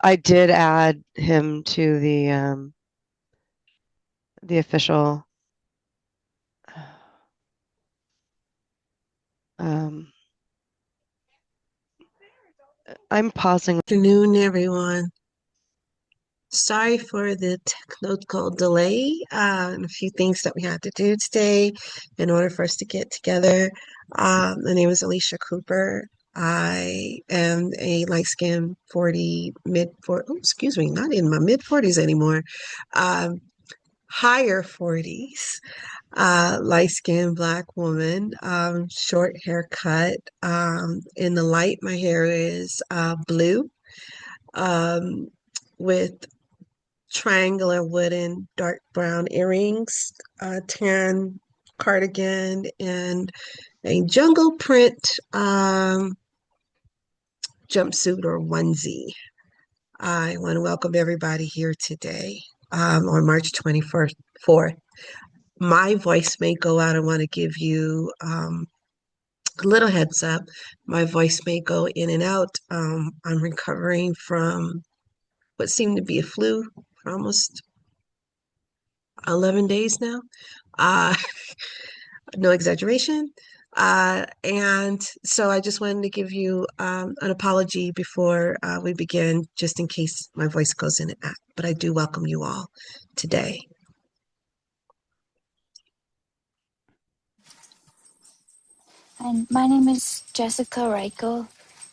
I did add him to the official um, I'm pausing. Good afternoon, everyone. Sorry for the technical delay and a few things that we had to do today in order for us to get together. My name is Alicia Cooper. I am a light-skinned 40, mid 40, oh, excuse me, not in my mid 40s anymore, um, higher 40s, light-skinned Black woman, short haircut. In the light, my hair is blue um, with triangular wooden dark brown earrings, a tan cardigan, and a jungle print jumpsuit or onesie. I want to welcome everybody here today on March 24th. My voice may go out. I want to give you a little heads up. My voice may go in and out. I'm recovering from what seemed to be a flu for almost 11 days now. Uh, no exaggeration. And so I just wanted to give you an apology before we begin, just in case my voice goes in and out. But I do welcome you all today. And my name is Jessica Reichel,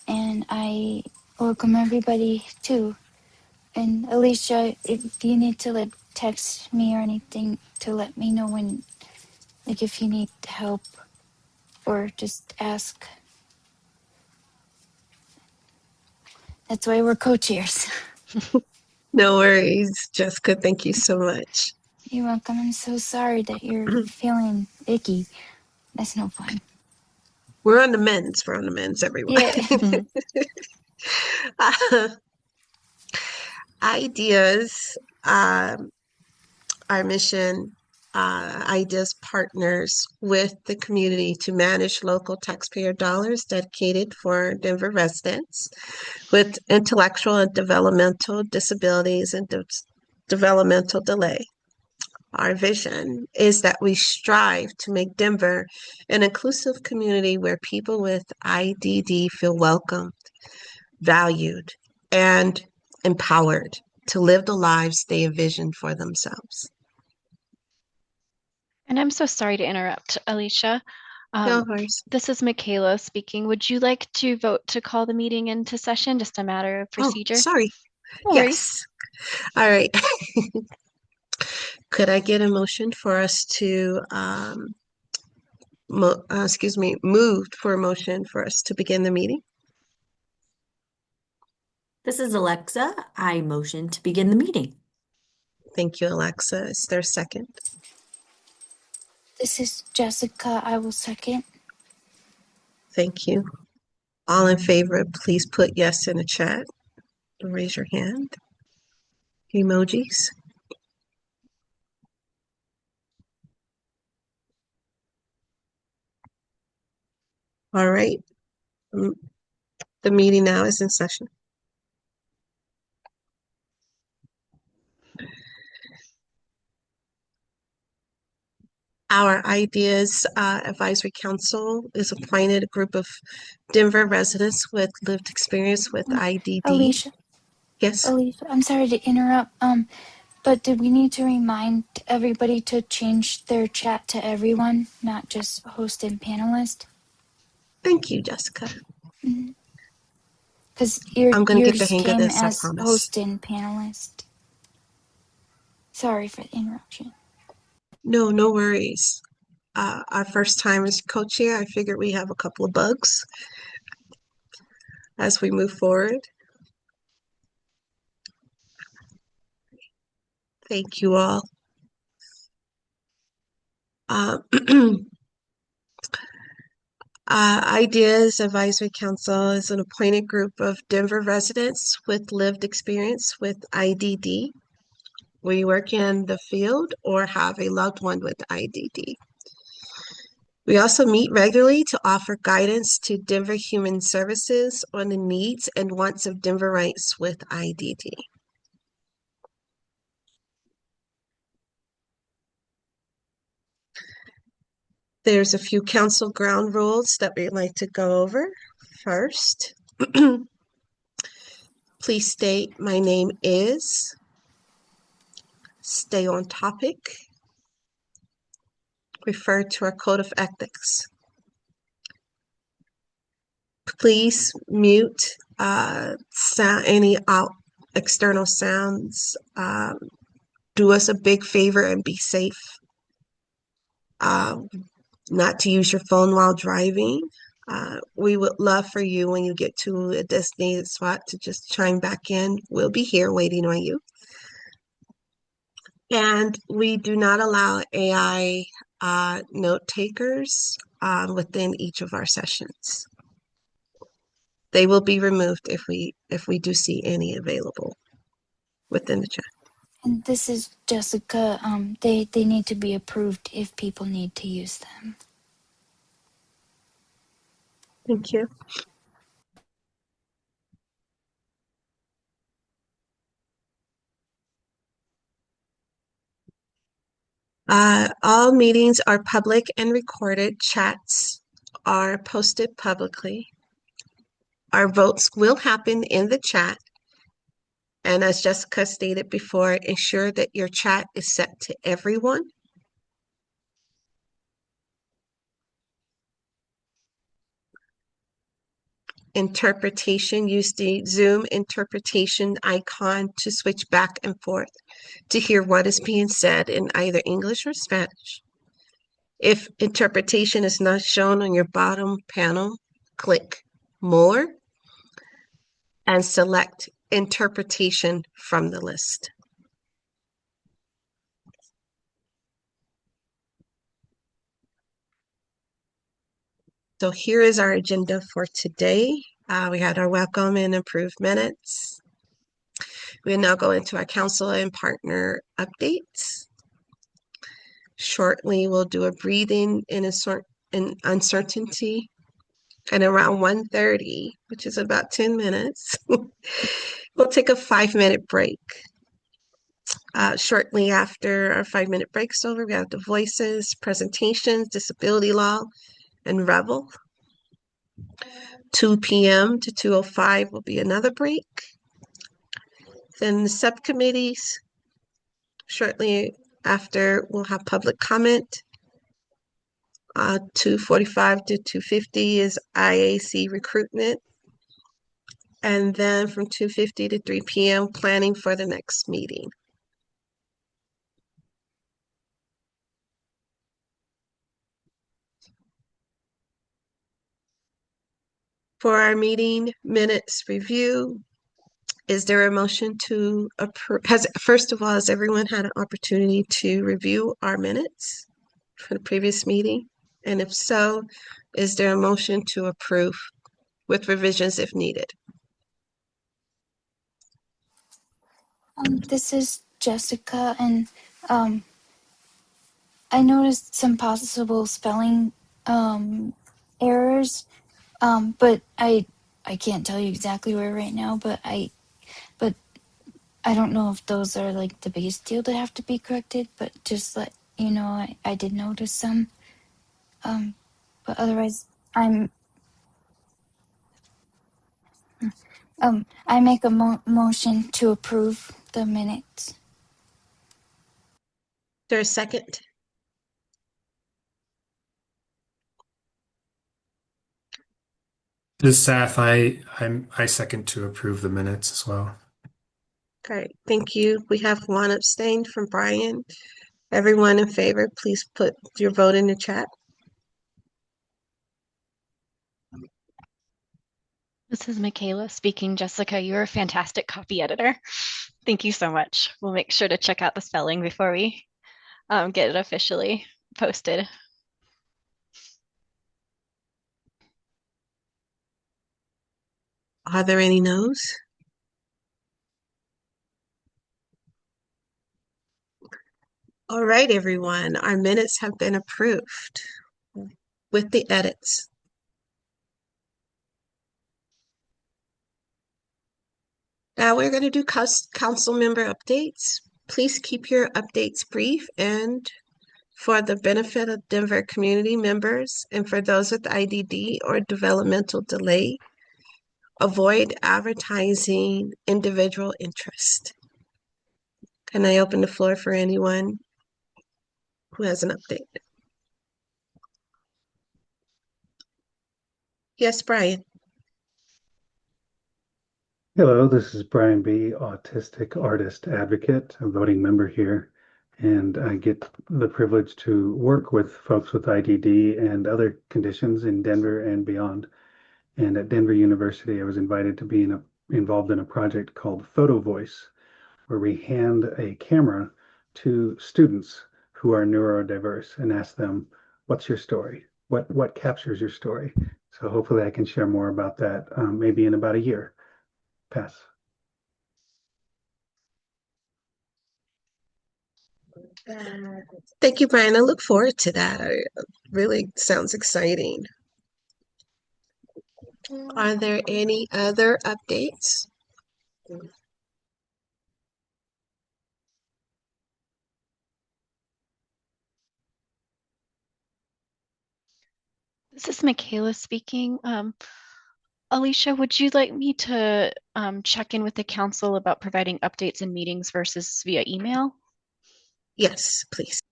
and I welcome everybody too. And Alicia, if you need to text me or anything to let me know when, if you need help or just ask. That's why we're co-chairs. No worries, Jessica. Thank you so much. You're welcome. I'm so sorry that you're feeling icky. That's no fun. We're on the mends. We're on the mends, everyone. Yeah. uh, ideas. Um, our mission, IDEAS partners with the community to manage local taxpayer dollars dedicated for Denver residents with intellectual and developmental disabilities and developmental delay. Our vision is that we strive to make Denver an inclusive community where people with IDD feel welcomed, valued, and empowered to live the lives they envision for themselves. And I'm so sorry to interrupt, Alicia. No worries. This is Michaela speaking. Would you like to vote to call the meeting into session? Just a matter of Oh, procedure. sorry. No worries. Yes. All right. Could I get a motion for us to, moved for a motion for us to begin the meeting? This is Alexa. I motion to begin the meeting. Thank you, Alexa. Is there a second? This is Jessica. I will second. Thank you. All in favor, please put yes in the chat. Raise your hand. Emojis. All right. The meeting now is in session. Our IDEAS Advisory Council is appointed a group of Denver residents with lived experience with IDD. Alicia. Yes. Alicia, I'm sorry to interrupt. But did we need to remind everybody to change their chat to everyone, not just host and panelist? Thank you, Jessica. Because I'm going to get the yours hang of came this, I as promise. host and panelist. Sorry for the interruption. No, no worries. Our first time as co-chair, I figured we have a couple of bugs as we move forward. Thank you all. IDEAS Advisory Council is an appointed group of Denver residents with lived experience with IDD. We work in the field or have a loved one with IDD. We also meet regularly to offer guidance to Denver Human Services on the needs and wants of Denverites with IDD. There's a few council ground rules that we'd like to go over. First, please state my name is, stay on topic, refer to our code of ethics. Please mute any external sounds. Do us a big favor and be safe. Not to use your phone while driving. We would love for you when you get to a designated spot to just chime back in. We'll be here waiting on you. And we do not allow AI note takers within each of our sessions. They will be removed if we do see any available within the chat. And this is Jessica. They need to be approved if people need to use them. Thank you. All meetings are public and recorded. Chats are posted publicly. Our votes will happen in the chat. And as Jessica stated before, ensure that your chat is set to everyone. Interpretation, use the Zoom interpretation icon to switch back and forth to hear what is being said in either English or Spanish. If interpretation is not shown on your bottom panel, click More and select Interpretation from the list. So here is our agenda for today. We had our welcome and approved minutes. We'll now go into our council and partner updates. Shortly, we'll do a breathing in uncertainty. And around 1:30, which is about 10 minutes, we'll take a 5-minute break. Shortly after our 5-minute break's over, we have the voices, presentations, disability law, and Revel. 2 p.m. to 2:05 will be another break. Then the subcommittees, shortly after, we'll have public comment. 2:45 to 2:50 is IAC recruitment. And then from 2:50 to 3 p.m., planning for the next meeting. For our meeting minutes review, is there a motion to approve? First of all, has everyone had an opportunity to review our minutes for the previous meeting? And if so, is there a motion to approve with revisions if needed? This is Jessica, and I noticed some possible spelling errors, but I can't tell you exactly where right now. But I don't know if those are like the biggest deal that have to be corrected. But just let you know, I did notice some. But otherwise, I make a motion to approve the minutes. Is there a second? This is Saf. I second to approve the minutes as well. Great, thank you. We have one abstained from Brian. Everyone in favor, please put your vote in the chat. This is Michaela speaking. Jessica, you're a fantastic copy editor. Thank you so much. We'll make sure to check out the spelling before we get it officially posted. Are there any no's? All right, everyone, our minutes have been approved. with the edits. Now we're going to do council member updates. Please keep your updates brief and for the benefit of Denver community members and for those with IDD or developmental delay, avoid advertising individual interest. Can I open the floor for anyone who has an update? Yes, Brian. Hello, this is Brian B., autistic artist advocate, a voting member here, and I get the privilege to work with folks with IDD and other conditions in Denver and beyond. And at Denver University, I was invited to be involved in a project called Photo Voice, where we hand a camera to students who are neurodiverse and ask them, "What's your story? What captures your story?" So hopefully I can share more about that maybe in about a year. Pass. Thank you, Brian. I look forward to that. It really sounds exciting. Are there any other updates? This is Michaela speaking. Alicia, would you like me to check in with the council about providing updates in meetings versus via email? Yes, please.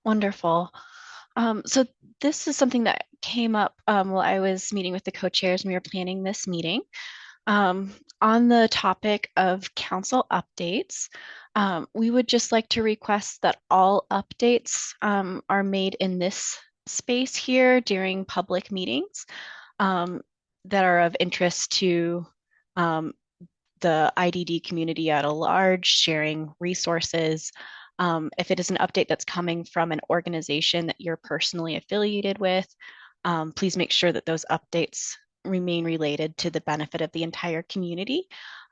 Wonderful. So this is something that came up while I was meeting with the co-chairs and we were planning this meeting. On the topic of council updates, we would just like to request that all updates are made in this space here during public meetings that are of interest to the IDD community at a large, sharing resources. If it is an update that's coming from an organization that you're personally affiliated with, please make sure that those updates remain related to the benefit of the entire community.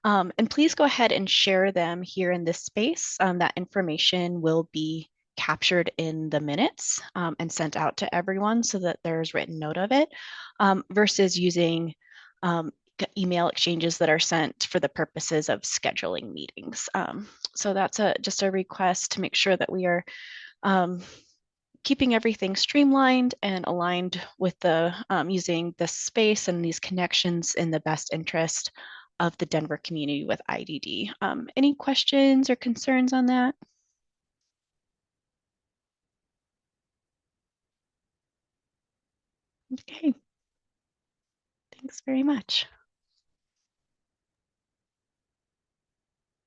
And please go ahead and share them here in this space. That information will be captured in the minutes and sent out to everyone so that there's written note of it, versus using email exchanges that are sent for the purposes of scheduling meetings. So that's just a request to make sure that we are keeping everything streamlined and aligned with the using this space and these connections in the best interest of the Denver community with IDD. Any questions or concerns on that? Okay. Thanks very much.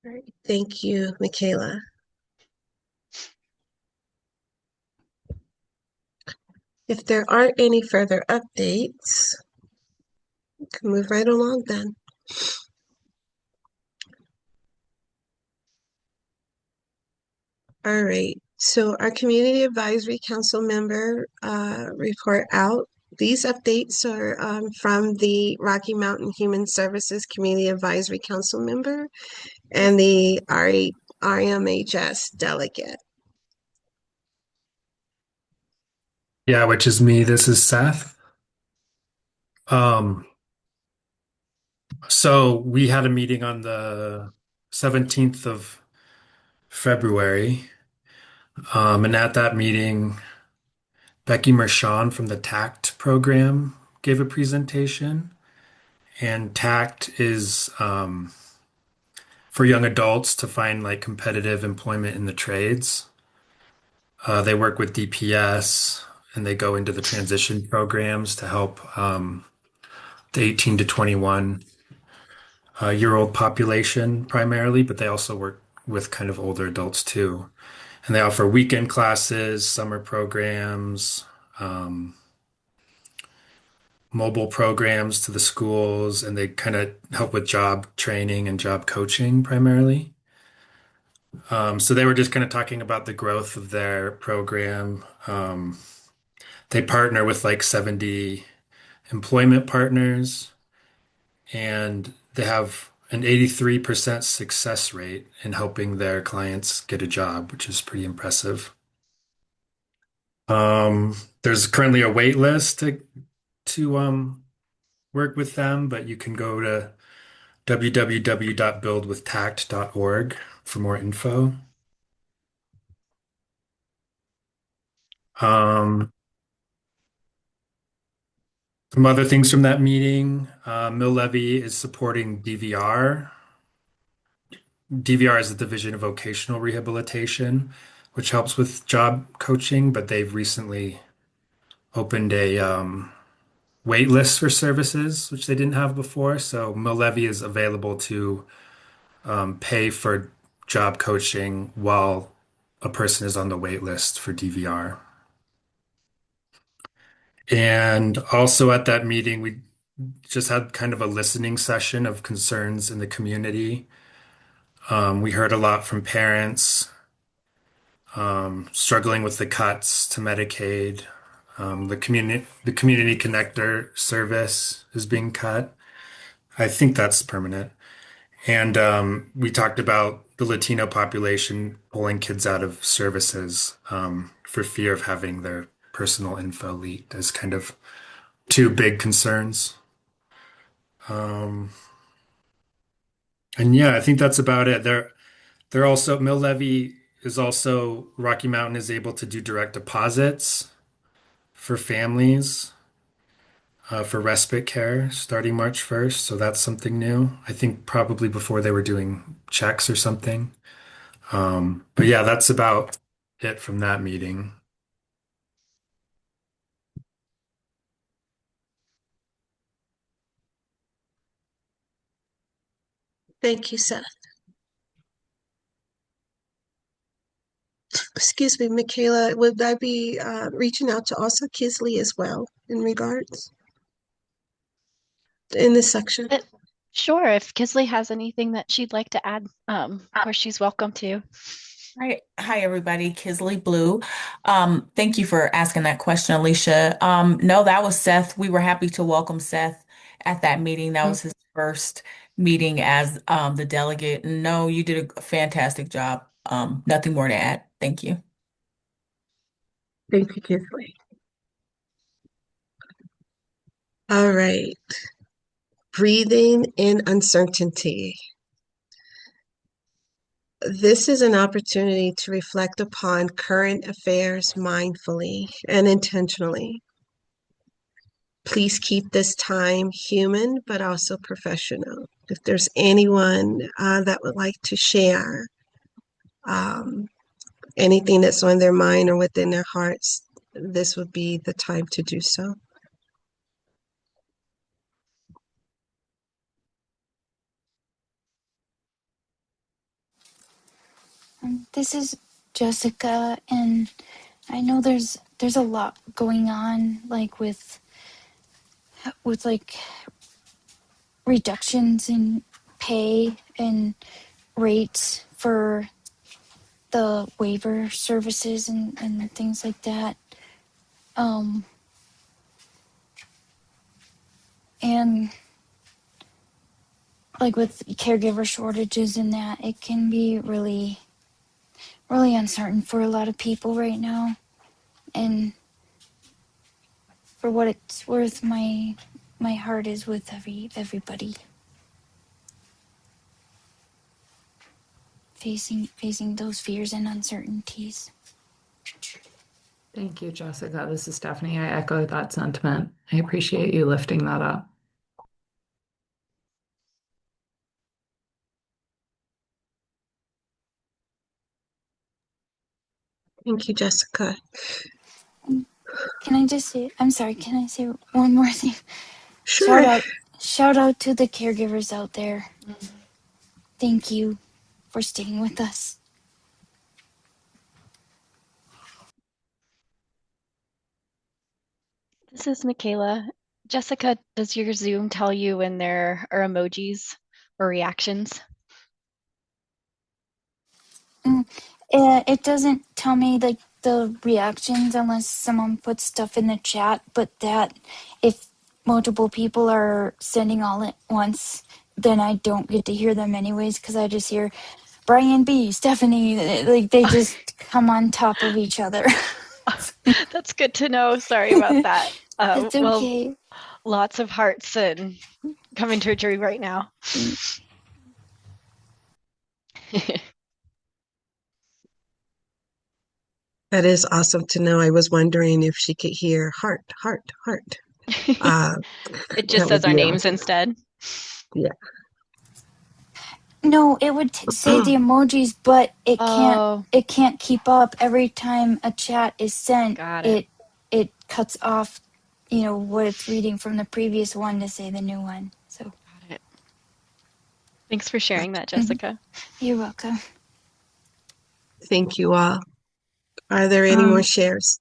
All right. Thank you, Michaela. If there aren't any further updates, we can move right along then. All right, so our Community Advisory Council member report out. These updates are from the Rocky Mountain Human Services Community Advisory Council member and the RMHS delegate. Yeah, which is me. This is Seth. So we had a meeting on the 17th of February. And at that meeting, Becky Mershon from the TACT program gave a presentation. And TACT is for young adults to find like competitive employment in the trades. They work with DPS and they go into the transition programs to help the 18 to 21 year old population primarily, but they also work with kind of older adults too. And they offer weekend classes, summer programs, mobile programs to the schools, and they kind of help with job training and job coaching primarily. So they were just kind of talking about the growth of their program. They partner with like 70 employment partners, and they have an 83% success rate in helping their clients get a job, which is pretty impressive. There's currently a wait list to work with them, but you can go to www.buildwithtact.org for more info. Um, some other things from that meeting, Mill Levy is supporting DVR. DVR is the Division of Vocational Rehabilitation, which helps with job coaching, but they've recently opened a wait list for services, which they didn't have before. So Mill Levy is available to pay for job coaching while a person is on the wait list for DVR. And also at that meeting, we just had kind of a listening session of concerns in the community. We heard a lot from parents struggling with the cuts to Medicaid. The community connector service is being cut. I think that's permanent. And we talked about the Latino population pulling kids out of services for fear of having their personal info leaked as kind of two big concerns. Um, and yeah, I think that's about it. They're also Mill Levy is also Rocky Mountain is able to do direct deposits for families for respite care starting March 1st. So that's something new. I think probably before they were doing checks or something. But yeah, that's about it from that meeting. Thank you, Seth. Excuse me, Michaela, would I be reaching out to also Kisley as well in regards in this section? Sure, if Kisley has anything that she'd like to add, of course she's welcome to. Hi, everybody. Kisley Blue. Thank you for asking that question, Alicia. No, that was Seth. We were happy to welcome Seth at that meeting. That was his first meeting as the delegate. And no, you did a fantastic job. Nothing more to add. Thank you. Thank you, Kisley. All right. Breathing in uncertainty. This is an opportunity to reflect upon current affairs mindfully and intentionally. Please keep this time human, but also professional. If there's anyone that would like to share anything that's on their mind or within their hearts, this would be the time to do so. This is Jessica, and I know there's a lot going on, like with like reductions in pay and rates for the waiver services and things like that. And like with caregiver shortages and that, it can be really, really uncertain for a lot of people right now. And for what it's worth, my heart is with everybody facing those fears and uncertainties. Thank you, Jessica. This is Stephanie. I echo that sentiment. I appreciate you lifting that up. Thank you, Jessica. Can I just say, I'm sorry, can I say one more thing? Sure. Shout out to the caregivers out there. Thank you for staying with us. This is Michaela. Jessica, does your Zoom tell you when there are emojis or reactions? It doesn't tell me like the reactions unless someone puts stuff in the chat, but that if multiple people are sending all at once, then I don't get to hear them anyways, because I just hear Brian B, Stephanie, like they just come on top of each other. That's good to know. Sorry about that. It's Well, okay. lots of hearts and coming to a jury right now. That is awesome to know. I was wondering if she could hear heart, heart, heart. It just That would says our be names awesome. instead. Yeah. No, it would say the emojis, but Oh, it can't keep up. Every time a chat is sent, got it. it cuts off, what it's reading from the previous one to say the new one. So Got it. Thanks for sharing that, mhm. Jessica. You're welcome. Thank you all. Are there any more shares?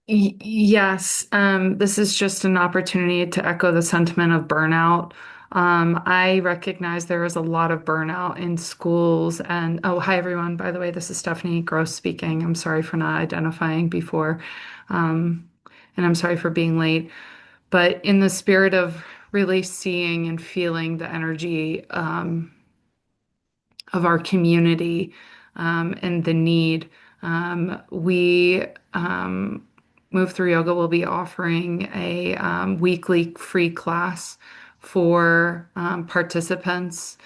Yes, this is just an opportunity to echo the sentiment of burnout. I recognize there is a lot of burnout in schools. And oh, hi everyone. By the way, this is Stephanie Gross speaking. I'm sorry for not identifying before. And I'm sorry for being late. But in the spirit of really seeing and feeling the energy of our community and the need. We Move Through Yoga will be offering a weekly free class for participants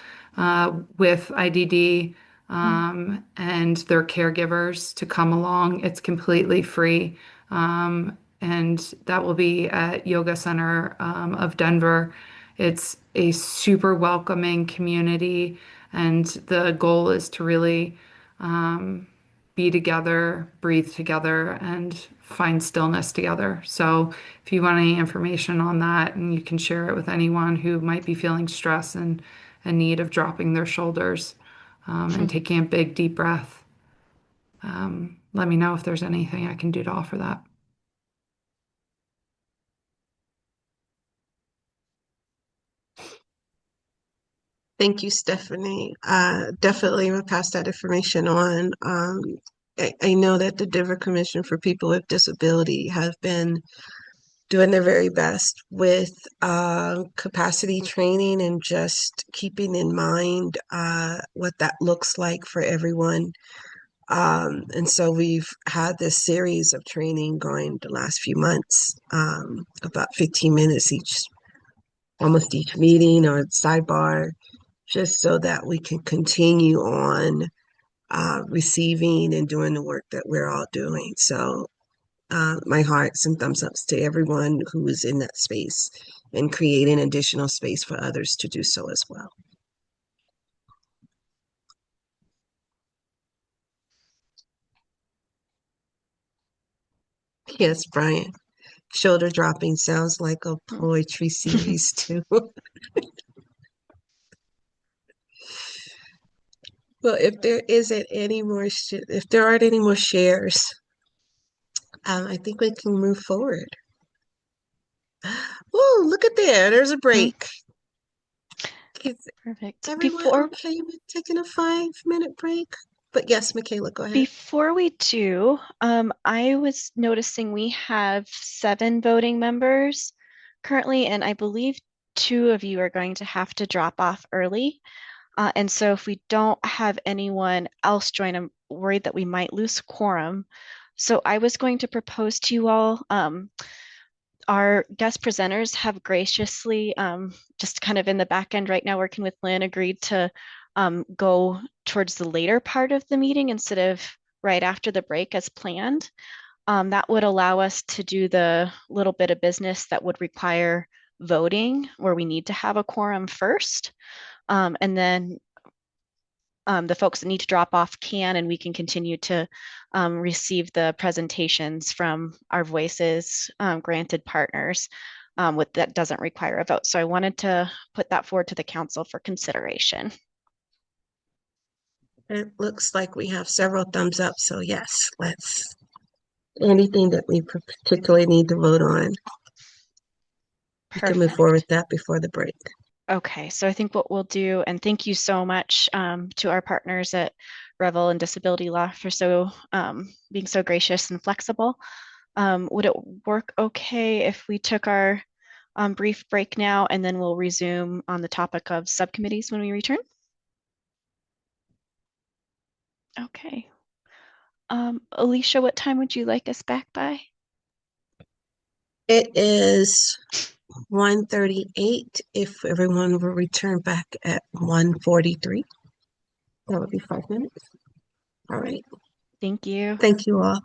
with IDD and their caregivers to come along. It's completely free. And that will be at Yoga Center of Denver. It's a super welcoming community, and the goal is to really be together, breathe together, and find stillness together. So, if you want any information on that, and you can share it with anyone who might be feeling stress and a need of dropping their shoulders and taking a big, deep breath, let me know if there's anything I can do to offer that. Thank you, Stephanie. Definitely will pass that information on. I know that the Denver Commission for People with Disability have been doing their very best with capacity training and just keeping in mind what that looks like for everyone. And so we've had this series of training going the last few months, about 15 minutes almost each meeting or sidebar, just so that we can continue on receiving and doing the work that we're all doing. So my hearts and thumbs ups to everyone who is in that space and creating additional space for others to do so as well. Yes, Brian. Shoulder dropping sounds like a poetry series too. Well, if there isn't any more, if there aren't any more shares, I think we can move forward. Oh, look at there. There's a break. Is Perfect. everyone okay with taking a 5-minute break? But yes, Michaela, go ahead. Before we do, I was noticing we have 7 voting members currently, and I believe 2 of you are going to have to drop off early. And so if we don't have anyone else join, I'm worried that we might lose quorum. So I was going to propose to you all, our guest presenters have graciously, just kind of in the back end right now, working with Lynn, agreed to go towards the later part of the meeting instead of right after the break as planned. That would allow us to do the little bit of business that would require voting, where we need to have a quorum first. And then the folks that need to drop off can, and we can continue to receive the presentations from our Voices granted partners that doesn't require a vote. So I wanted to put that forward to the council for consideration. It looks like we have several thumbs up. So yes, anything that we particularly need to vote on, we can move forward with that before the break. Okay, so I think what we'll do, and thank you so much to our partners at Revel and Disability Law for being so gracious and flexible. Would it work okay if we took our brief break now, and then we'll resume on the topic of subcommittees when we return? Okay. Alicia, what time would you like us back by? It is 1:38. If everyone will return back at 1:43, that would be 5 minutes. All right. Thank you. Thank you all.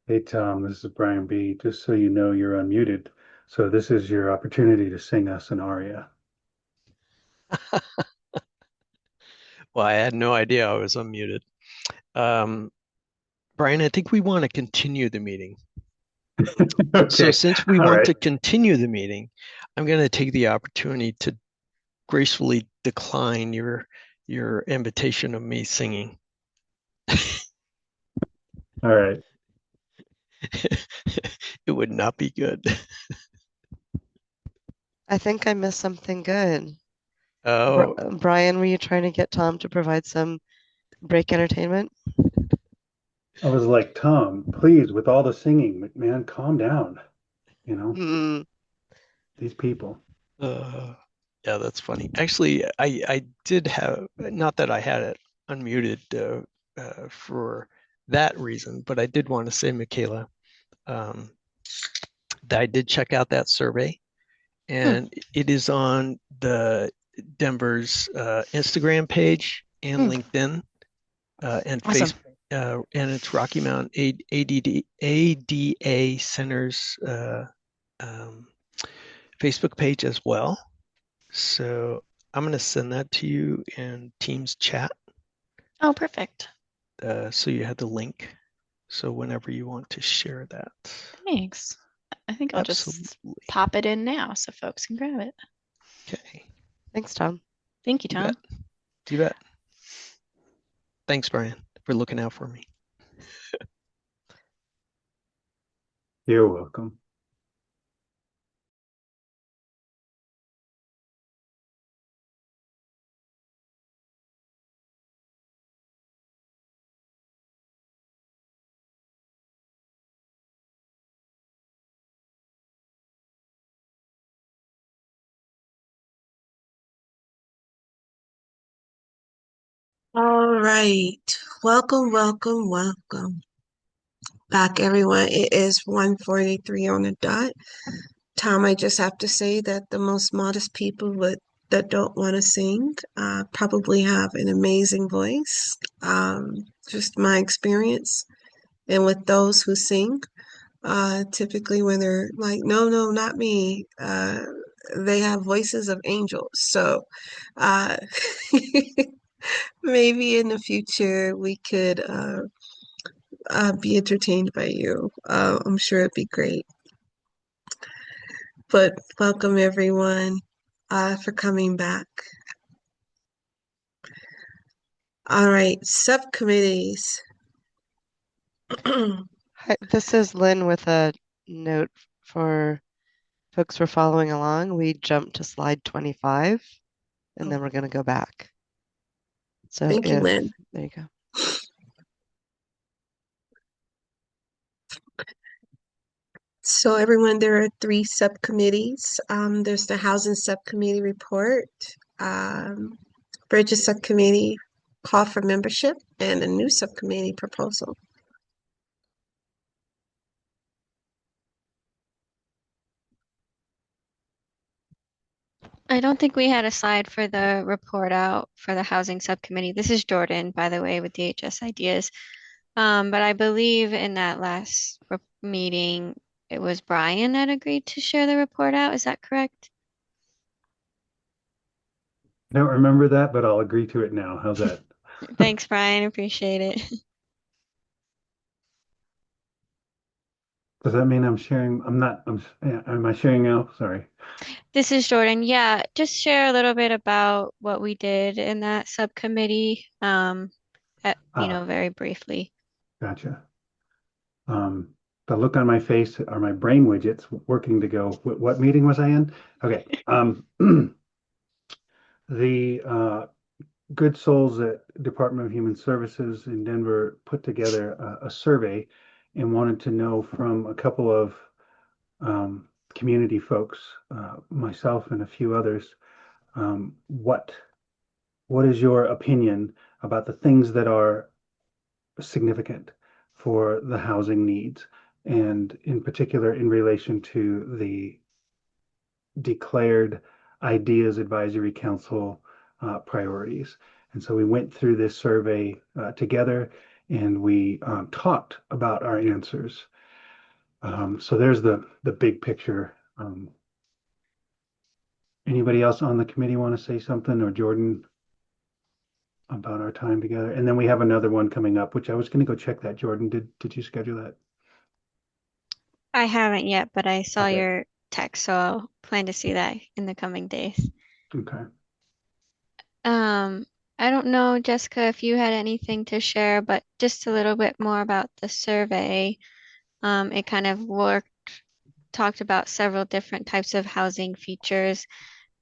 Hey Tom, this is Brian B. Just so you know, you're unmuted. So this is your opportunity to sing us an aria. Well, I had no idea I was unmuted. Um, Brian, I think we want to continue the meeting. So Okay. since we All want right. to continue the meeting, I'm going to take the opportunity to gracefully decline your invitation of me singing. All right. It would not be good. I think I missed something good. Oh, Brian, were you trying to get Tom to provide some break entertainment? I was like, Tom, please, with all the singing, man, calm down. You know, Hmm. these people. yeah, that's funny. Actually, I did have, not that I had it unmuted for that reason, but I did want to say, Michaela, um, that I did check out that survey, and it is on the Denver's Instagram page and LinkedIn and Awesome. Facebook, and it's Rocky Mountain ADA Center's um, Facebook page as well. So I'm going to send that to you in Teams chat. Oh, perfect. So you have the link. So whenever you want to share that. Thanks. I think I'll just Absolutely. pop it in now so folks can grab it. Okay. Thanks, Tom. Thank you, You Tom. bet. You bet. Thanks, Brian, for looking out for me. You're welcome. All right. Welcome, welcome, welcome back, everyone. It is 1:43 on the dot. Tom, I just have to say that the most modest people that don't want to sing probably have an amazing voice. Just my experience. And with those who sing, typically when they're like, no, no, not me, they have voices of angels. So uh, maybe in the future we could be entertained by you. I'm sure it'd be great. But welcome everyone for coming back. All right, subcommittees. Hi, this is Lynn with a note for folks who are following along. We jumped to slide 25 and then we're going to go back. So Thank you, Lynn. there you go. So everyone, there are three subcommittees. There's the Housing Subcommittee report, Bridges Subcommittee call for membership, and a new subcommittee proposal. I don't think we had a slide for the report out for the housing subcommittee. This is Jordan, by the way, with DHS Ideas. But I believe in that last meeting, it was Brian that agreed to share the report out. Is that correct? I don't remember that, but I'll agree to it now. How's that? Thanks, Brian. Appreciate it. Does that mean I'm sharing? Am I sharing now? Sorry. This is Jordan. Yeah, just share a little bit about what we did in that subcommittee, very briefly. Gotcha. The look on my face are my brain widgets working to go, what meeting was I in? Okay. The good souls at Department of Human Services in Denver put together a survey and wanted to know from a couple of community folks, myself and a few others, what is your opinion about the things that are significant for the housing needs, and in particular in relation to the declared IDEAS Advisory Council priorities. And so we went through this survey together and we talked about our answers. So there's the big picture. Anybody else on the committee want to say something, or Jordan, about our time together? And then we have another one coming up, which I was going to go check that. Jordan, did you schedule that? I haven't yet, but I saw Okay. your text, so I'll plan to see that in the coming days. Okay. I don't know, Jessica, if you had anything to share, but just a little bit more about the survey. It kind of talked about several different types of housing features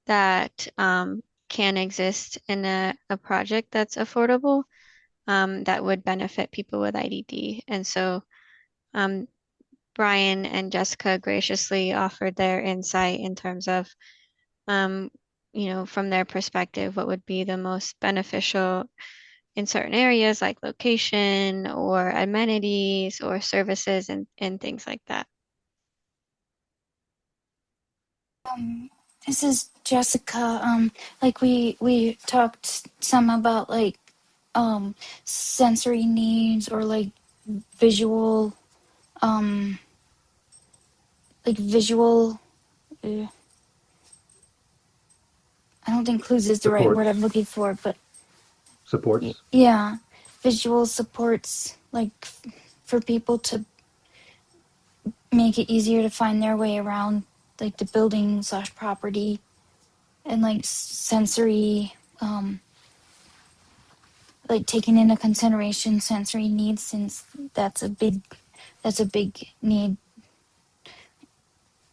that can exist in a project that's affordable, that would benefit people with IDD. And so um, Brian and Jessica graciously offered their insight in terms of, from their perspective, what would be the most beneficial in certain areas like location or amenities or services and things like that. This is Jessica. Like we talked some about sensory needs or visual, visual. I don't think clues is the right word I'm looking for, but Supports. yeah, visual supports for people to make it easier to find their way around the building / property, and sensory, taking into consideration sensory needs, since that's a big need,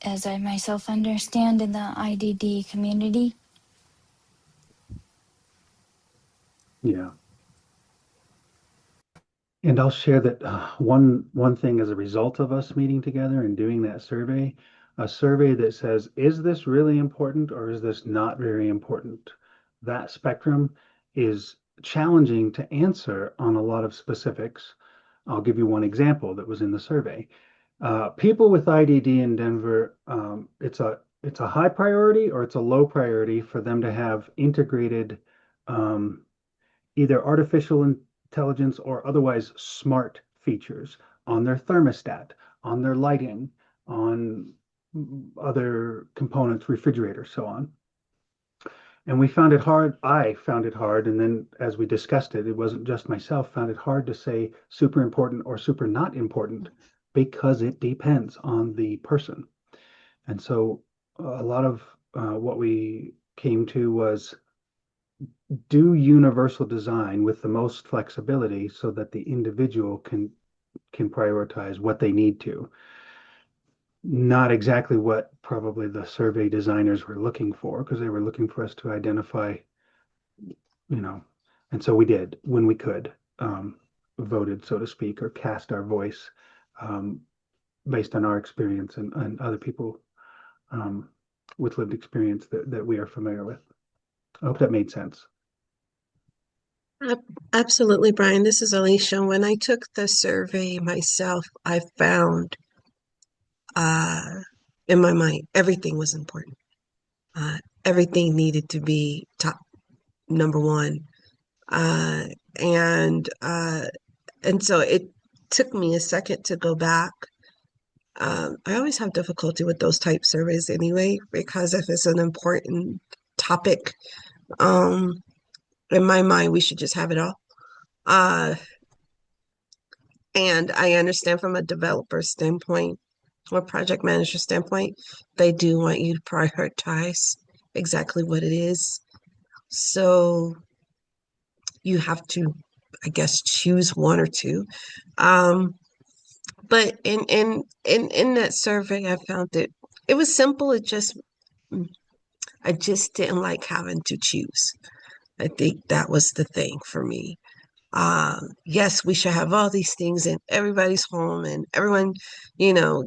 as I myself understand, in the IDD community. Yeah. And I'll share that one thing as a result of us meeting together and doing that survey, a survey that says, is this really important or is this not very important? That spectrum is challenging to answer on a lot of specifics. I'll give you one example that was in the survey. People with IDD in Denver, it's a high priority or it's a low priority for them to have integrated um, either artificial intelligence or otherwise smart features on their thermostat, on their lighting, on other components, refrigerator, so on. And we found it hard. I found it hard. And then as we discussed it, it wasn't just myself, found it hard to say super important or super not important because it depends on the person. And so a lot of what we came to was do universal design with the most flexibility so that the individual can prioritize what they need to. Not exactly what probably the survey designers were looking for, because they were looking for us to identify, you know, and so we did when we could, voted, so to speak, or cast our voice um, based on our experience and other people um, with lived experience that we are familiar with. I hope that made sense. Absolutely, Brian. This is Alicia. When I took the survey myself, I found uh, in my mind everything was important. Uh, Everything needed to be top number one. Uh, and uh, and so it took me a second to go back. I always have difficulty with those type surveys anyway, because if it's an important topic, um, in my mind, we should just have it all. Uh, and I understand from a developer standpoint or project manager standpoint, they do want you to prioritize exactly what it is. So you have to, I guess, choose one or two. Um, but in that survey, I found that it was simple. I just didn't like having to choose. I think that was the thing for me. Yes, we should have all these things in everybody's home and everyone, you know,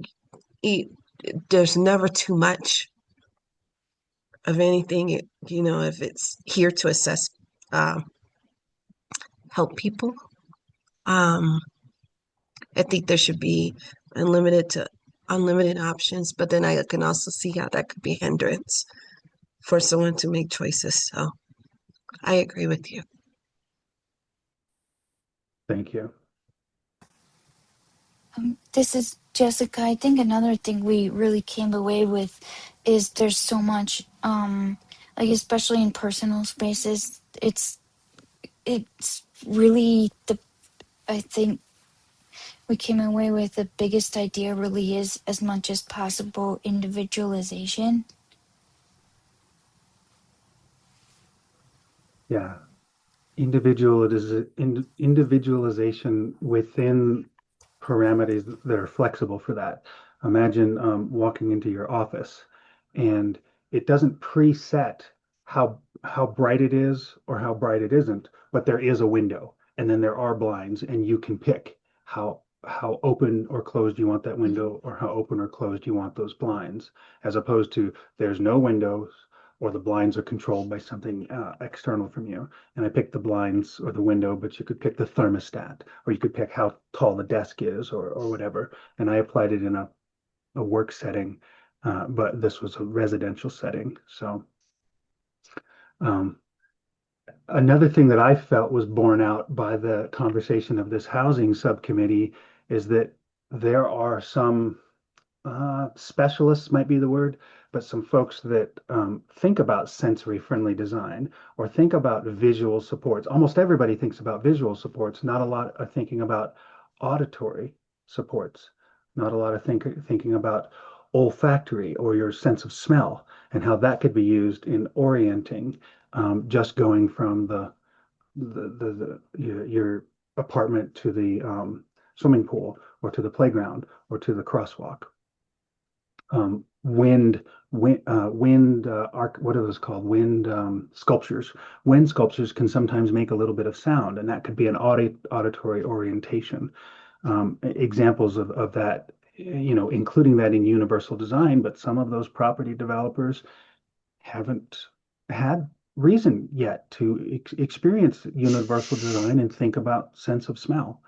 eat. There's never too much of anything, if it's here to assess, uh, help people. Um, I think there should be unlimited options, but then I can also see how that could be a hindrance for someone to make choices. So I agree with you. Thank you. This is Jessica. I think another thing we really came away with is there's so much, like especially in personal spaces, it's really I think we came away with the biggest idea really is as much as possible individualization. Yeah. Individualization within parameters that are flexible for that. Imagine walking into your office and it doesn't preset how bright it is or how bright it isn't, but there is a window and then there are blinds and you can pick how open or closed you want that window or how open or closed you want those blinds, as opposed to there's no windows or the blinds are controlled by something external from you. And I picked the blinds or the window, but you could pick the thermostat, or you could pick how tall the desk is, or whatever. And I applied it in a work setting, but this was a residential setting. So um, another thing that I felt was borne out by the conversation of this housing subcommittee is that there are some specialists might be the word, but some folks that think about sensory friendly design or think about visual supports. Almost everybody thinks about visual supports. Not a lot are thinking about auditory supports. Not a lot of thinking about olfactory or your sense of smell and how that could be used in orienting, just going from your apartment to the swimming pool or to the playground or to the crosswalk. What are those called? Wind sculptures. Wind sculptures can sometimes make a little bit of sound, and that could be an auditory orientation. Examples of that, including that in universal design, but some of those property developers haven't had reason yet to experience universal design and think about sense of smell.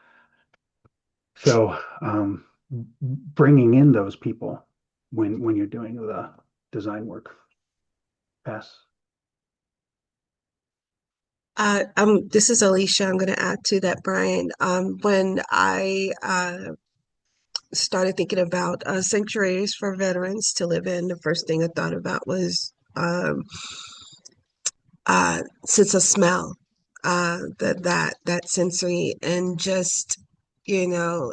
So bringing in those people when you're doing the design work. Pass. This is Alicia. I'm going to add to that, Brian. When I started thinking about sanctuaries for veterans to live in, the first thing I thought about was sense of smell, that sensory, and just using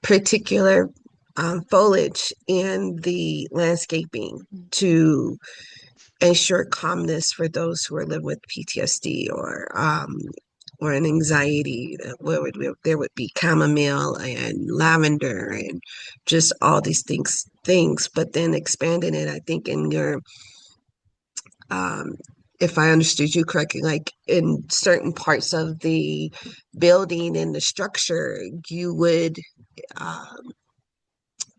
particular foliage in the landscaping to ensure calmness for those who are living with PTSD or an anxiety. There would be chamomile and lavender and just all these things. But then expanding it, I think in your um, if I understood you correctly, like in certain parts of the building and the structure, you would, um,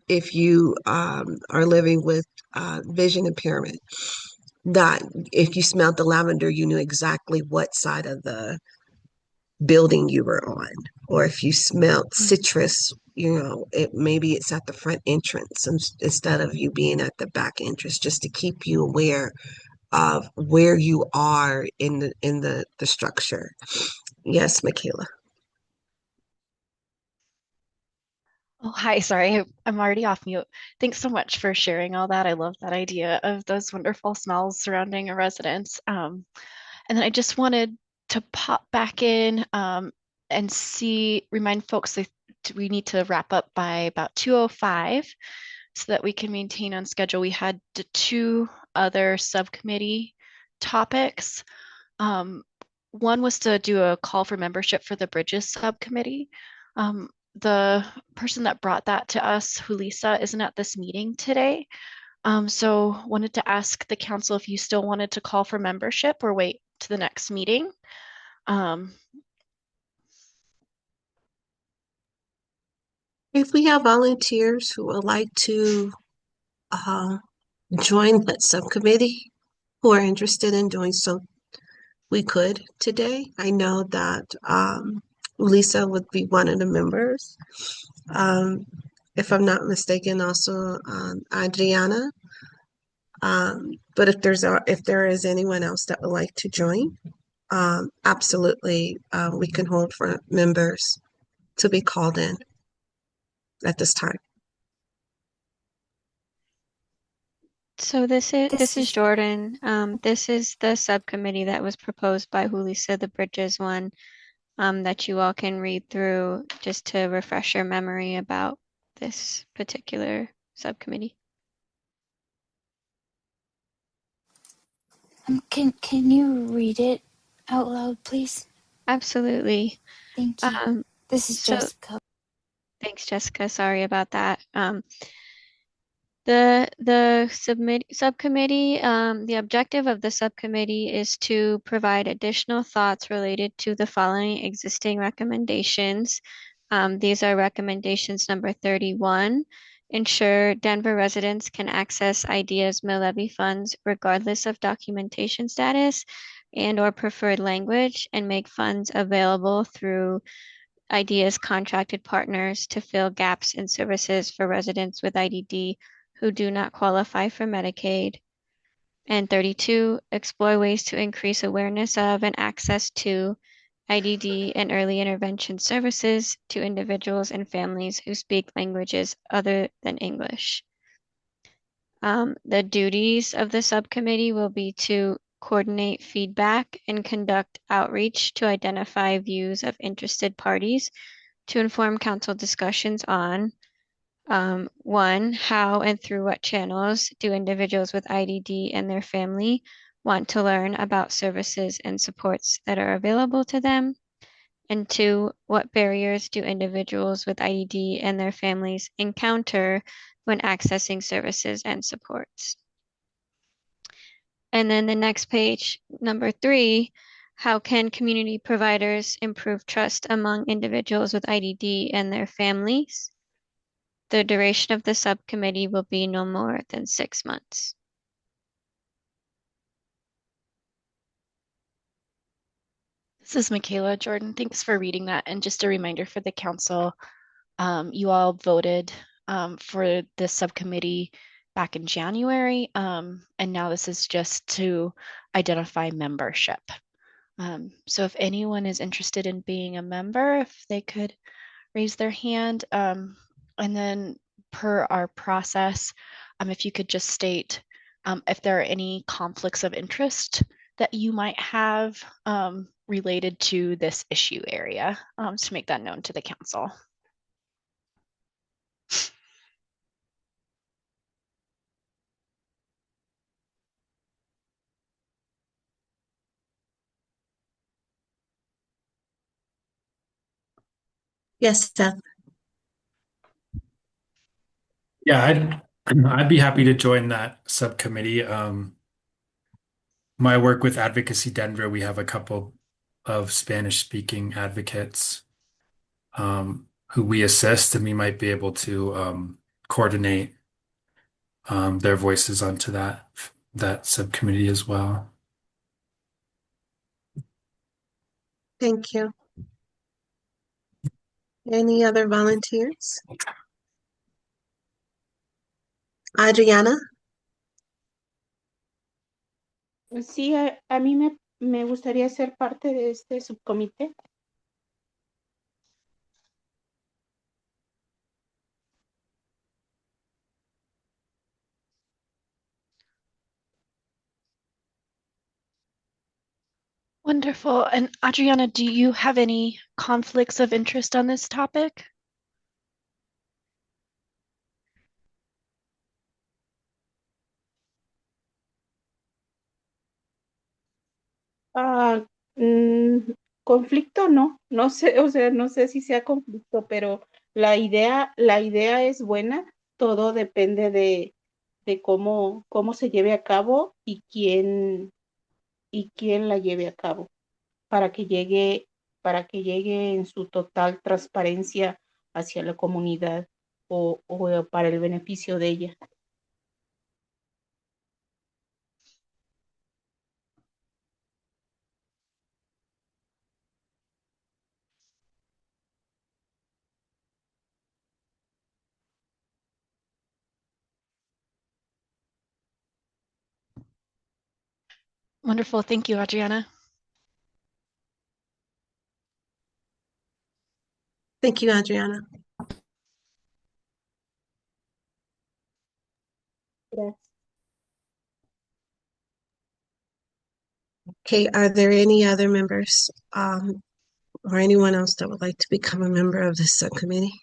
if you are living with vision impairment, that if you smelled the lavender, you knew exactly what side of the building you were on. Or if you smelled citrus, maybe it's at the front entrance instead of you being at the back entrance, just to keep you aware of where you are in the structure. Yes, Michaela. Oh, hi. Sorry, I'm already off mute. Thanks so much for sharing all that. I love that idea of those wonderful smells surrounding a residence. And then I just wanted to pop back in and remind folks that we need to wrap up by about 2:05 so that we can maintain on schedule. We had the two other subcommittee topics. Um, One was to do a call for membership for the Bridges subcommittee. The person that brought that to us, Hulisa, isn't at this meeting today. So wanted to ask the council if you still wanted to call for membership or wait to the next meeting. If we have volunteers who would like to join that subcommittee, who are interested in doing so, we could today. I know that Lisa would be one of the members. If I'm not mistaken, also Adriana. But if there is anyone else that would like to join, absolutely, we can hold for members to be called in at this time. So this This is is Jordan. This is the subcommittee that was proposed by Hulisa, the Bridges one, that you all can read through just to refresh your memory about this particular subcommittee. can you read it out loud, please? Absolutely. Thank you. This is So Jessica. thanks, Jessica. Sorry about that. Subcommittee, the objective of the subcommittee is to provide additional thoughts related to the following existing recommendations. These are recommendations number 31. Ensure Denver residents can access IDEAS mill levy funds regardless of documentation status and or preferred language, and make funds available through IDEAS contracted partners to fill gaps in services for residents with IDD who do not qualify for Medicaid. And 32, explore ways to increase awareness of and access to IDD and early intervention services to individuals and families who speak languages other than English. The duties of the subcommittee will be to coordinate feedback and conduct outreach to identify views of interested parties to inform council discussions on one, how and through what channels do individuals with IDD and their family want to learn about services and supports that are available to them? And two, what barriers do individuals with IDD and their families encounter when accessing services and supports? And then the next page, number 3, how can community providers improve trust among individuals with IDD and their families? The duration of the subcommittee will be no more than 6 months. This is Michaela Jordan. Thanks for reading that. And just a reminder for the council, you all voted for this subcommittee back in January, and now this is just to identify membership. So if anyone is interested in being a member, if they could raise their hand, and then per our process, if you could just state if there are any conflicts of interest that you might have related to this issue area, to make that known to the council. Yes, Seth. Yeah, I'd be happy to join that subcommittee. My work with Advocacy Denver, we have a couple of Spanish speaking advocates who we assist, and we might be able to coordinate their voices onto that subcommittee as well. Thank you. Any other volunteers? Adriana? Sí, a mí me gustaría ser parte de este subcomité. Wonderful. And Adriana, do you have any conflicts of interest on this topic? Ah, conflicto no sé, o sea, no sé si sea conflicto, pero la idea es buena, todo depende de cómo se lleve a cabo y quién la lleve a cabo, para que llegue, para que llegue en su total transparencia hacia la comunidad o para el beneficio de ella. Wonderful. Thank you, Adriana. Thank you, Adriana. Gracias. Okay, are there any other members or anyone else that would like to become a member of this subcommittee?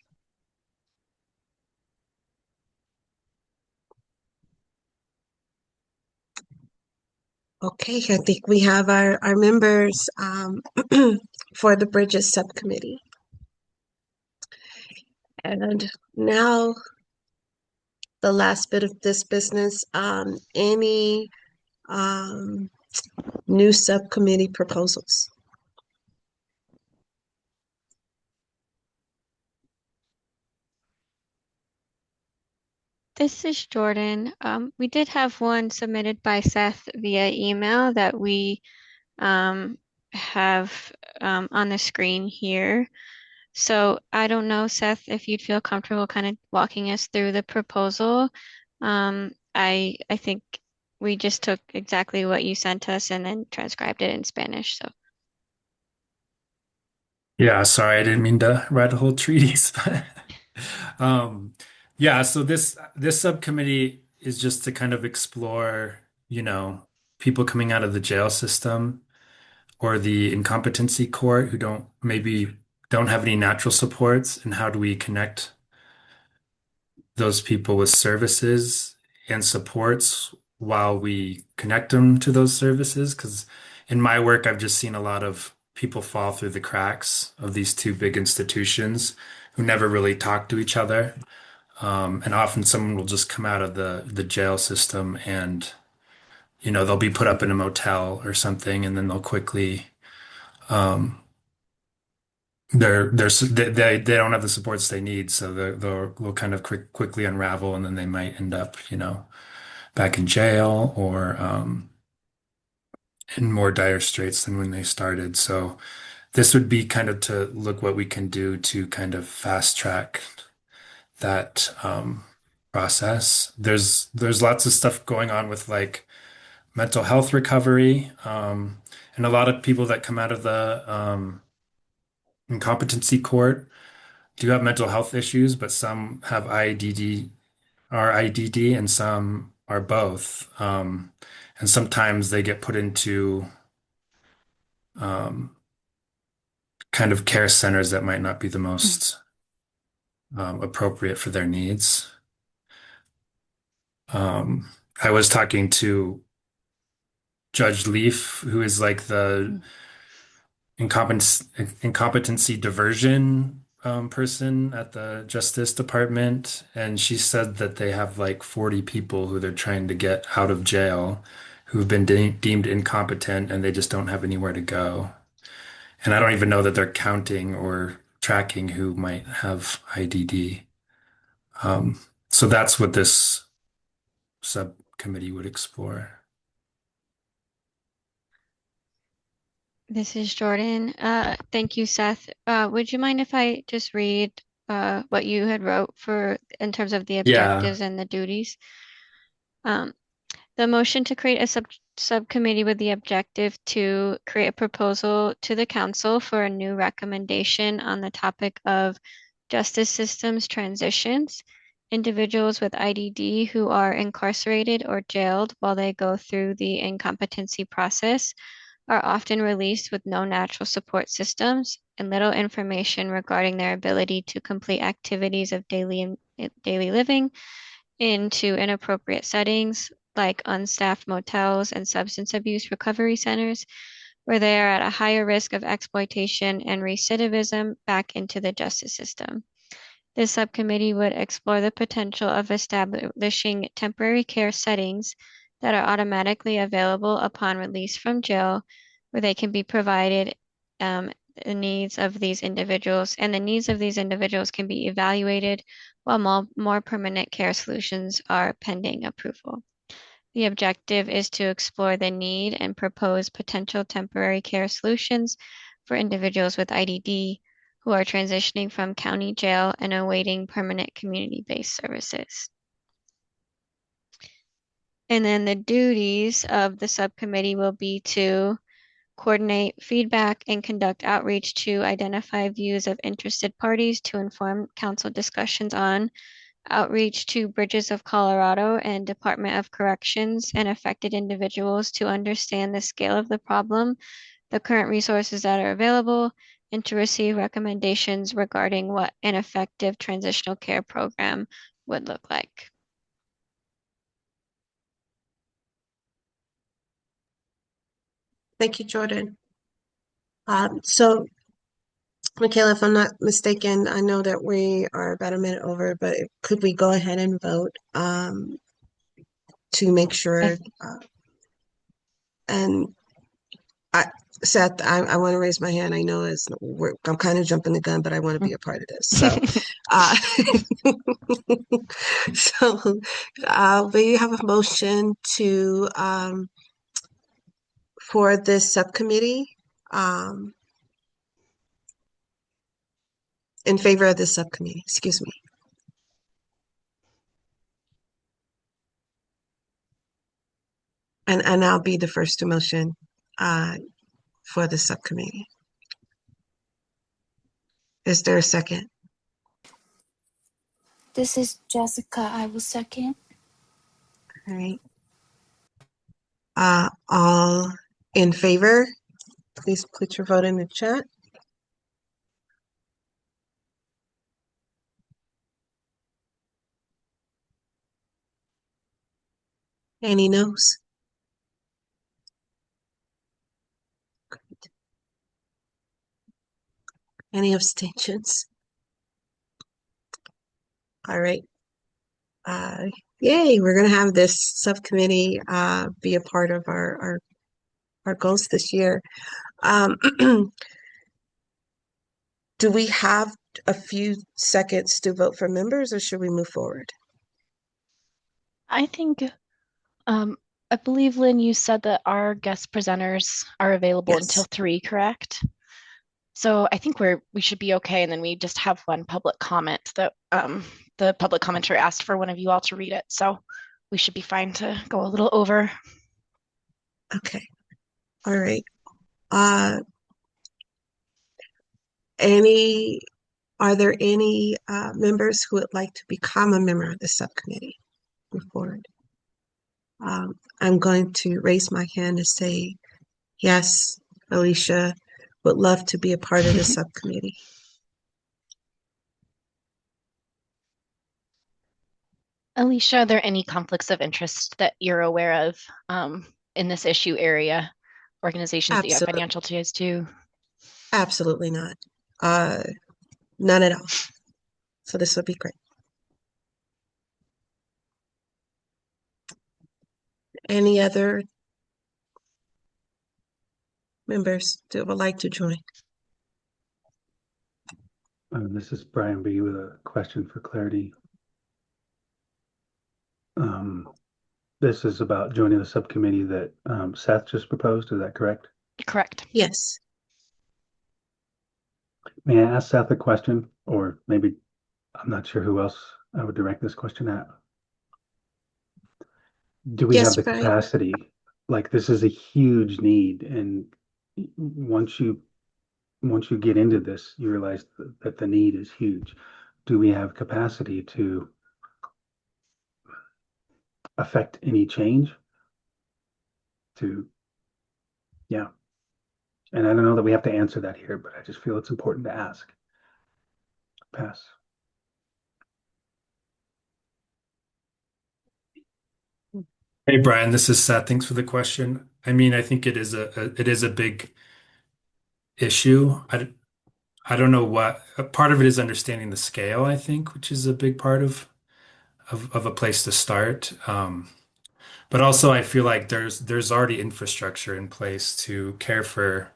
Okay, I think we have our members for the Bridges Subcommittee. And now the last bit of this business, any new subcommittee proposals? This is Jordan. We did have one submitted by Seth via email that we have on the screen here. So I don't know, Seth, if you'd feel comfortable kind of walking us through the proposal. I think we just took exactly what you sent us and then transcribed it in Spanish. So Yeah, sorry, I didn't mean to write a whole treatise. Yeah, so this subcommittee is just to kind of explore, people coming out of the jail system or the incompetency court who don't have any natural supports, and how do we connect those people with services and supports while we connect them to those services? Because in my work, I've just seen a lot of people fall through the cracks of these two big institutions who never really talk to each other. And often someone will just come out of the jail system and, they'll be put up in a motel or something, and then they'll quickly, they don't have the supports they need, so they'll kind of quickly unravel, and then they might end up, back in jail or in more dire straits than when they started. So this would be kind of to look what we can do to kind of fast track that process. There's lots of stuff going on with like mental health recovery, and a lot of people that come out of the incompetency court do have mental health issues, but some have IDD or IDD, and some are both. And sometimes they get put into um, kind of care centers that might not be the most appropriate for their needs. Um, I was talking to Judge Leaf, who is like the incompetency diversion person at the Justice Department, and she said that they have like 40 people who they're trying to get out of jail who've been deemed incompetent and they just don't have anywhere to go. And I don't even know that they're counting or tracking who might have IDD. Um, so that's what this subcommittee would explore. This is Jordan. Thank you, Seth. Would you mind if I just read what you had wrote for in terms of the Yeah, objectives and the duties? Um, the motion to create a subcommittee with the objective to create a proposal to the council for a new recommendation on the topic of justice systems transitions, individuals with IDD who are incarcerated or jailed while they go through the incompetency process are often released with no natural support systems and little information regarding their ability to complete activities of daily living into inappropriate settings like unstaffed motels and substance abuse recovery centers, where they are at a higher risk of exploitation and recidivism back into the justice system. This subcommittee would explore the potential of establishing temporary care settings that are automatically available upon release from jail, where they can be provided the needs of these individuals, and the needs of these individuals can be evaluated while more permanent care solutions are pending approval. The objective is to explore the need and propose potential temporary care solutions for individuals with IDD who are transitioning from county jail and awaiting permanent community-based services. And then the duties of the subcommittee will be to coordinate feedback and conduct outreach to identify views of interested parties to inform council discussions on outreach to Bridges of Colorado and Department of Corrections and affected individuals to understand the scale of the problem, the current resources that are available, and to receive recommendations regarding what an effective transitional care program would look like. Thank you, Jordan. So, Michaela, if I'm not mistaken, I know that we are about a minute over, but could we go ahead and vote to make sure? And I, Seth, I want to raise my hand. I know I'm kind of jumping the gun, but I want to be a part of this. So, uh, we have a motion to for this subcommittee in favor of this subcommittee. Excuse me. And I'll be the first to motion for the subcommittee. Is there a second? This is Jessica. I will second. All right. All in favor, please put your vote in the chat. Any noes? Any abstentions? All right. Yay, we're going to have this subcommittee be a part of our goals this year. Do we have a few seconds to vote for members, or should we move forward? I think I believe, Lynn, you said that our guest presenters are available until Yes. 3, correct? So I think we should be okay, and then we just have one public comment that the public commenter asked for one of you all to read it. So we should be fine to go a little over. Okay. All right. Any Are there any members who would like to become a member of the subcommittee? Move forward. I'm going to raise my hand and say, yes, Alicia would love to be a part of the subcommittee. Alicia, are there any conflicts of interest that you're aware of in this issue area? Organizations that you have Absolutely, financial ties to? absolutely not. None at all. So this would be great. Any other members that would like to join? This is Brian B. with a question for clarity. This is about joining the subcommittee that Seth just proposed. Is that correct? Correct. Yes. May I ask Seth a question? Or maybe I'm not sure who else I would direct this question at. Do we have Yes, the Brian. capacity? Like, this is a huge need, and once you get into this, you realize that the need is huge. Do we have capacity to affect any change? Yeah. And I don't know that we have to answer that here, but I just feel it's important to ask. Pass. Hey Brian, this is Seth. Thanks for the question. I mean, I think it is a big issue. I don't know what part of it is understanding the scale, I think, which is a big part of a place to start. But also I feel like there's already infrastructure in place to care for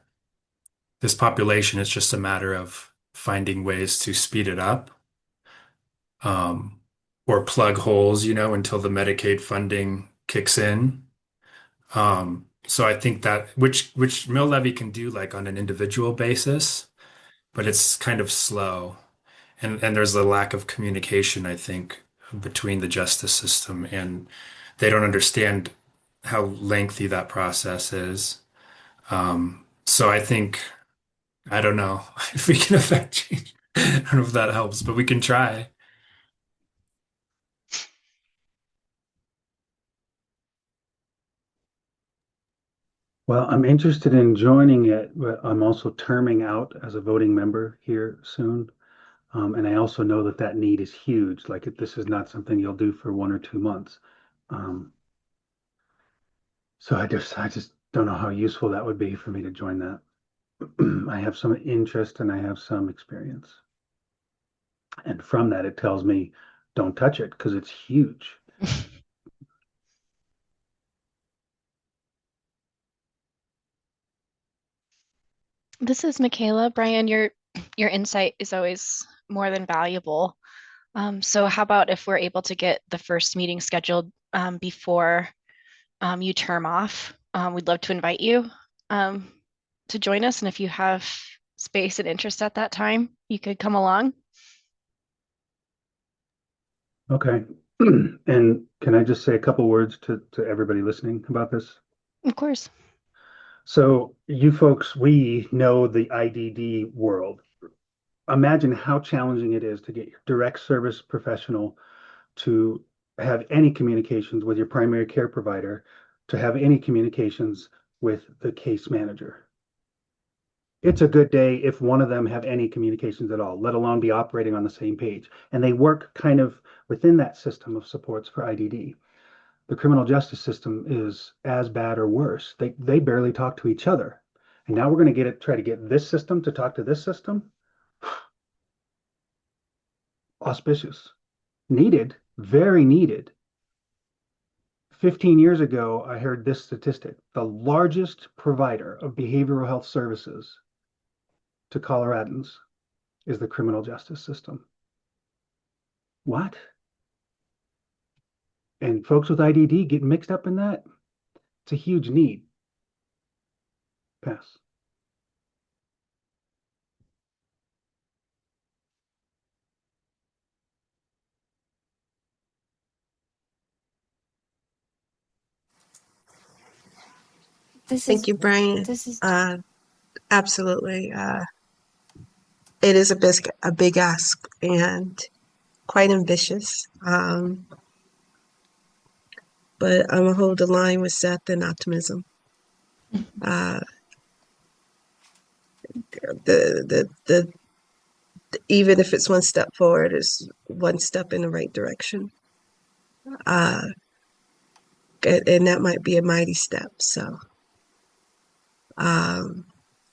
this population. It's just a matter of finding ways to speed it up, um, or plug holes, until the Medicaid funding kicks in. So I think that which mill levy can do like on an individual basis, but it's kind of slow. And there's a lack of communication, I think, between the justice system, and they don't understand how lengthy that process is. So I think, I don't know if we can affect change. I don't know if that helps, but we can try. Well, I'm interested in joining it, but I'm also terming out as a voting member here soon. And I also know that need is huge. Like, this is not something you'll do for 1 or 2 months. Um, so I just don't know how useful that would be for me to join that. I have some interest and I have some experience. And from that, it tells me don't touch it because it's huge. This is Michaela. Brian, your insight is always more than valuable. So how about if we're able to get the first meeting scheduled before you term off? We'd love to invite you to join us. And if you have space and interest at that time, you could come along. Okay. And can I just say a couple words to everybody listening about this? Of course. So you folks, we know the IDD world. Imagine how challenging it is to get your direct service professional to have any communications with your primary care provider, to have any communications with the case manager. It's a good day if one of them have any communications at all, let alone be operating on the same page. And they work kind of within that system of supports for IDD. The criminal justice system is as bad or worse. They barely talk to each other. And now we're going to try to get this system to talk to this system. Auspicious. Needed, very needed. 15 years ago, I heard this statistic. The largest provider of behavioral health services to Coloradans is the criminal justice system. What? And folks with IDD get mixed up in that? It's a huge need. Pass. Thank you, Brian. This is Absolutely. It is a big ask and quite ambitious. But I'm gonna hold the line with Seth and optimism. Uh, the even if it's one step forward, is one step in the right direction. Uh, and that might be a mighty step. So um,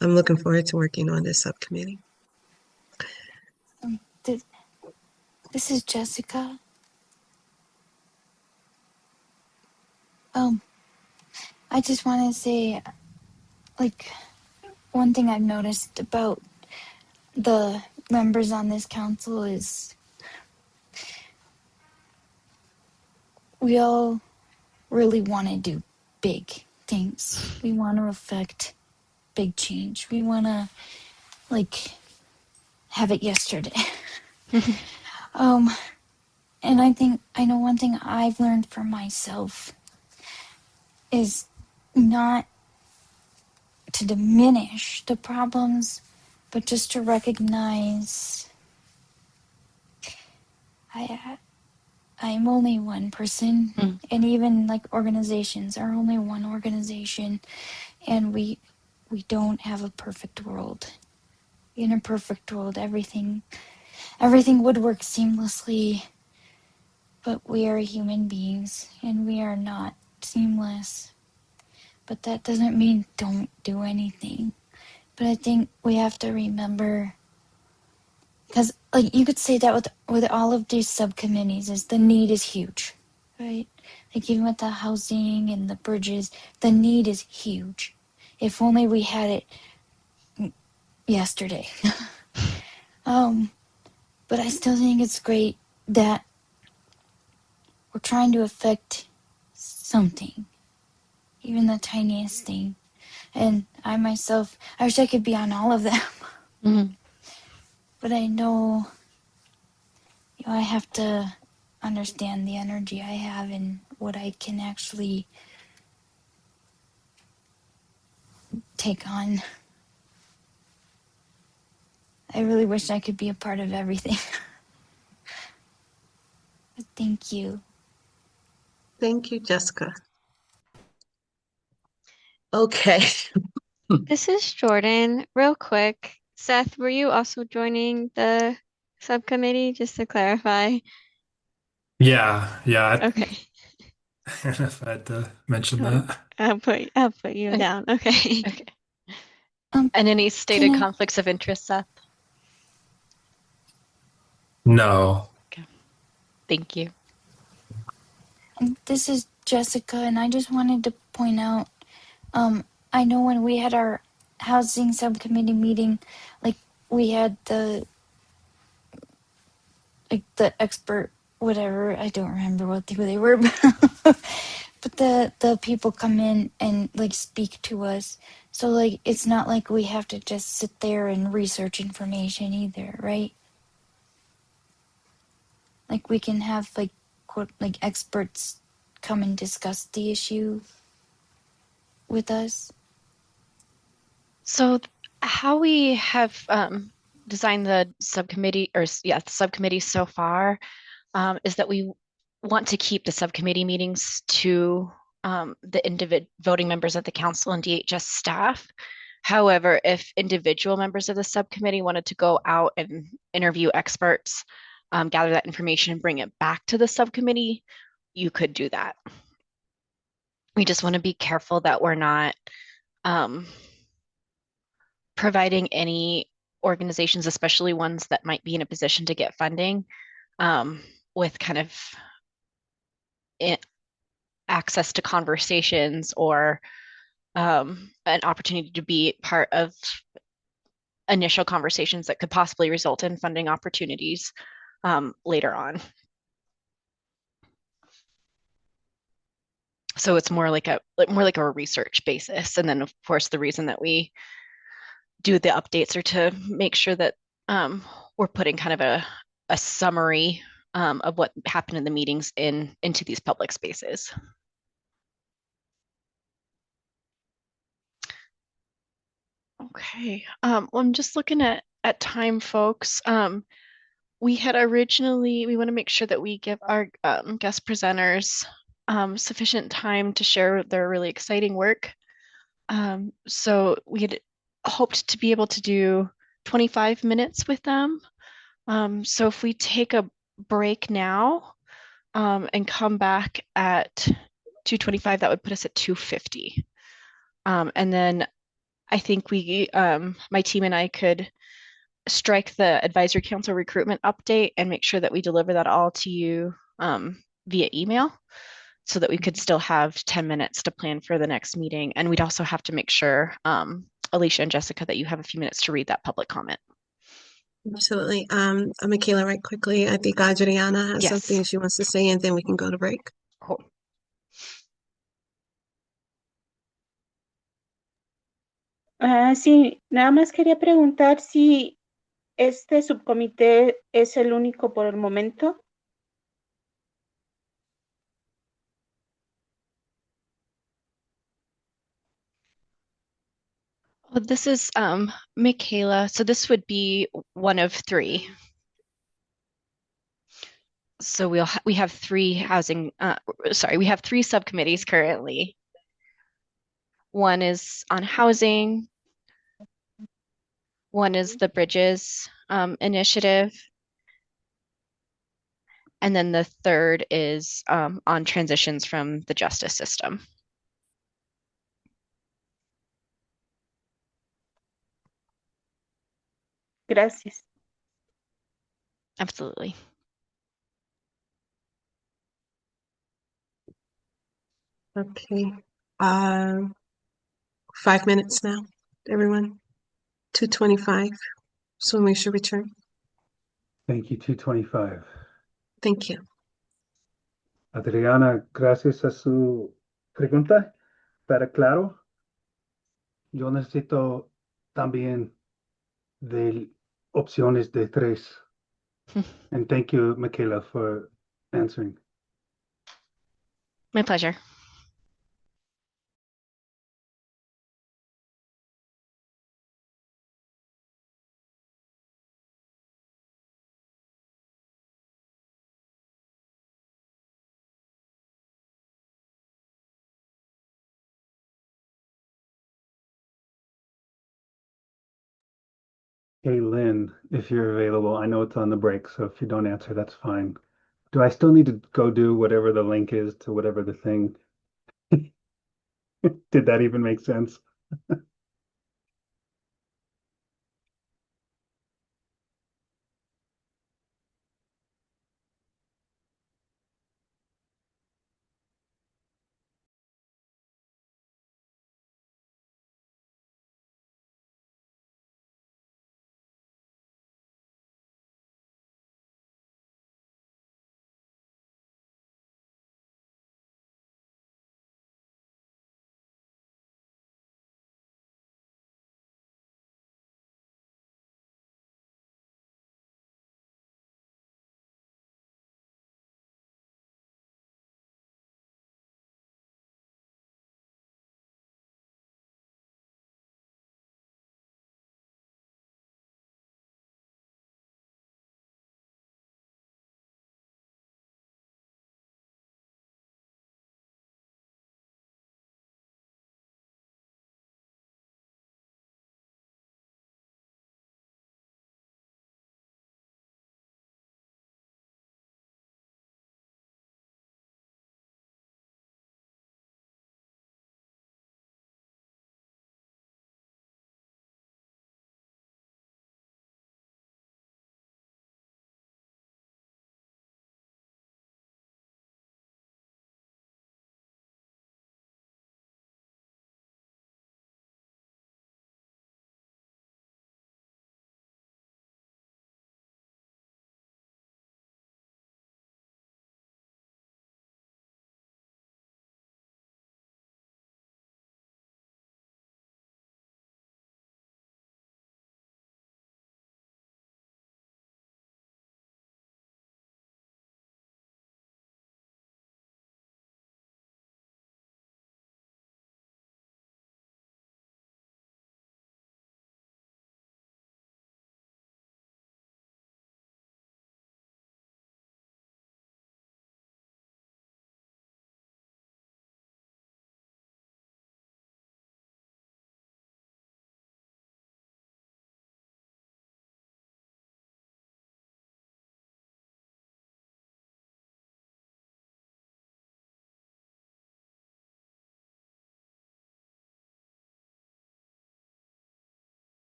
I'm looking forward to working on this subcommittee. this is Jessica. I just want to say, like, one thing I've noticed about the members on this council is we all really want to do big things. We want to affect big change. We want to, like, have it yesterday. And I know one thing I've learned for myself is not to diminish the problems, but just to recognize I'm only one person, and even like organizations are only one organization, and we don't have a perfect world. In a perfect world, everything would work seamlessly, but we are human beings, and we are not seamless. But that doesn't mean don't do anything. But I think we have to remember, because like you could say that with all of these subcommittees, is the need is huge, right? Like even with the housing and the bridges, the need is huge. If only we had it yesterday. But I still think it's great that we're trying to affect something, even the tiniest thing. And I myself, I wish I could be on all of them. But I know, I have to understand the energy I have and what I can actually take on. I really wish I could be a part of everything. But thank you. Thank you, Jessica. Okay. This is Jordan. Real quick, Seth, were you also joining the subcommittee, just to clarify? Yeah. Okay. If I had to mention Oh, that. I'll put you down. Okay. Okay. Um, And any stated I, conflicts of interest, Seth? No. Okay. Thank you. this is Jessica, and I just wanted to point out, I know when we had our housing subcommittee meeting, like we had the expert, whatever, I don't remember who they were, but the people come in and like speak to us. So like it's not like we have to just sit there and research information either, right? Like we can have like quote like experts come and discuss the issue with us. So how we have designed the subcommittee, or yeah, the subcommittee so far, is that we want to keep the subcommittee meetings to the individual voting members of the council and DHS staff. However, if individual members of the subcommittee wanted to go out and interview experts, gather that information, and bring it back to the subcommittee, you could do that. We just want to be careful that we're not providing any organizations, especially ones that might be in a position to get funding, with kind of access to conversations or an opportunity to be part of initial conversations that could possibly result in funding opportunities later on. So it's more like a research basis. And then of course the reason that we do the updates are to make sure that we're putting kind of a summary of what happened in the meetings into these public spaces. Okay. Well, I'm just looking at time, folks. We had originally, we want to make sure that we give our guest presenters sufficient time to share their really exciting work. So we had hoped to be able to do 25 minutes with them. So if we take a break now and come back at 2:25, that would put us at 2:50. And then I think my team and I could strike the advisory council recruitment update and make sure that we deliver that all to you via email so that we could still have 10 minutes to plan for the next meeting. And we'd also have to make sure, Alicia and Jessica, that you have a few minutes to read that public comment. Absolutely. Michaela, right quickly, I think Adriana has Yes. something she wants to say, and then we can go to break. Cool. Sí, nada más quería preguntar si este subcomité es el único por el momento. Well, this is Michaela. So this would be one of three. So we have three we have three subcommittees currently. One is on housing, one is the Bridges initiative, and then the third is on transitions from the justice system. Gracias. Absolutely. Okay. 5 minutes now, everyone. 2:25. So we should return. Thank you, 225. Thank you. Adriana, gracias a su pregunta, para claro, yo necesito también de opciones de tres. And thank you, Michaela, for answering. My pleasure. Hey, Lynn, if you're available, I know it's on the break, so if you don't answer, that's fine. Do I still need to go do whatever the link is to whatever the thing? Did that even make sense?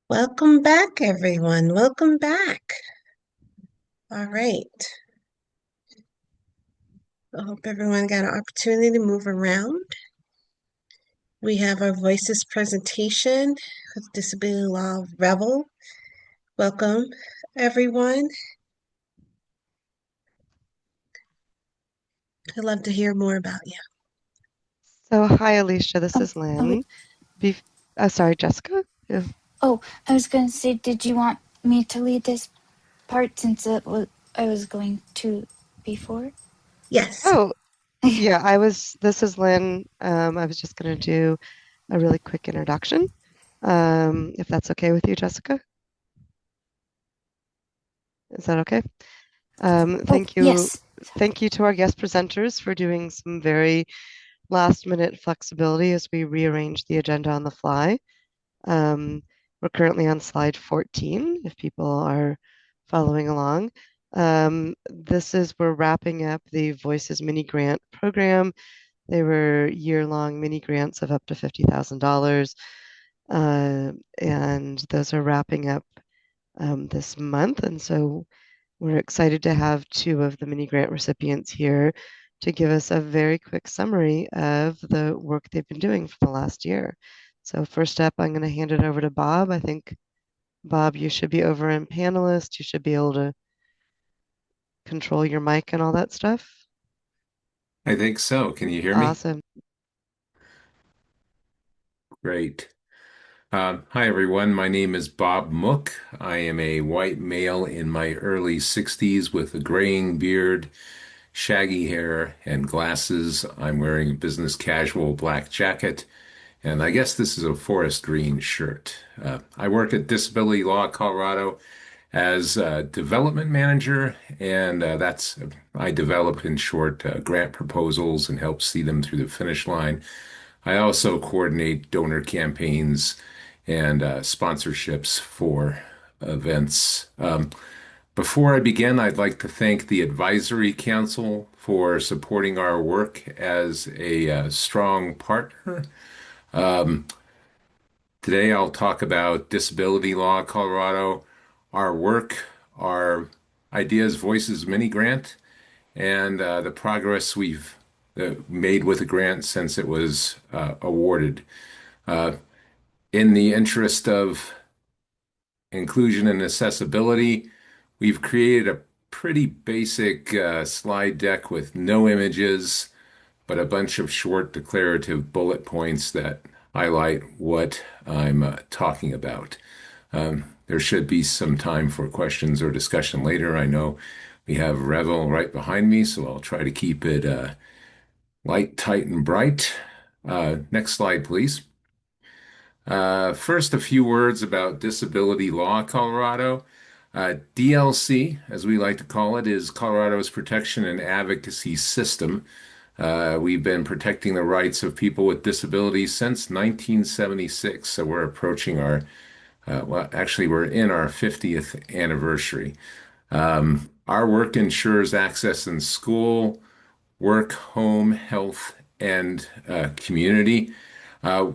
Welcome back, everyone. Welcome back. All right. I hope everyone got an opportunity to move around. We have our Voices presentation with Disability Law Revel. Welcome, everyone. I'd love to hear more about you. So, hi, Alicia. This Oh, is I would. Lynn. Sorry, Jessica. Yeah. Oh, I was gonna say, did you want me to lead this part since I was going to before? Yes. Oh, yeah. This is Lynn. I was just going to do a really quick introduction, if that's okay with you, Jessica. Is that okay? Oh, Thank you. yes. Thank you to our guest presenters for doing some very last minute flexibility as we rearrange the agenda on the fly. We're currently on slide 14, if people are following along. We're wrapping up the Voices mini grant program. They were year-long mini grants of up to $50,000. And those are wrapping up this month. And so we're excited to have two of the mini grant recipients here to give us a very quick summary of the work they've been doing for the last year. So first up, I'm going to hand it over to Bob. I think, Bob, you should be over in panelist. You should be able to control your mic and all that stuff. I think so. Can you hear me? Awesome. Great. Hi, everyone. My name is Bob Mook. I am a white male in my early 60s with a graying beard, shaggy hair, and glasses. I'm wearing a business casual black jacket, and I guess this is a forest green shirt. I work at Disability Law Colorado as a development manager, and I develop, in short, grant proposals and help see them through the finish line. I also coordinate donor campaigns and sponsorships for events. Before I begin, I'd like to thank the Advisory Council for supporting our work as a strong partner. Um, Today, I'll talk about Disability Law Colorado, our work, our IDEAS Voices mini grant, and the progress we've made with the grant since it was awarded. Uh, in the interest of inclusion and accessibility, we've created a pretty basic slide deck with no images, but a bunch of short declarative bullet points that highlight what I'm talking about. There should be some time for questions or discussion later. I know we have Revel right behind me, so I'll try to keep it light, tight, and bright. Next slide, please. First, a few words about Disability Law Colorado. DLC, as we like to call it, is Colorado's protection and advocacy system. We've been protecting the rights of people with disabilities since 1976, so we're approaching actually, we're in our 50th anniversary. Our work ensures access in school, work, home, health, and community.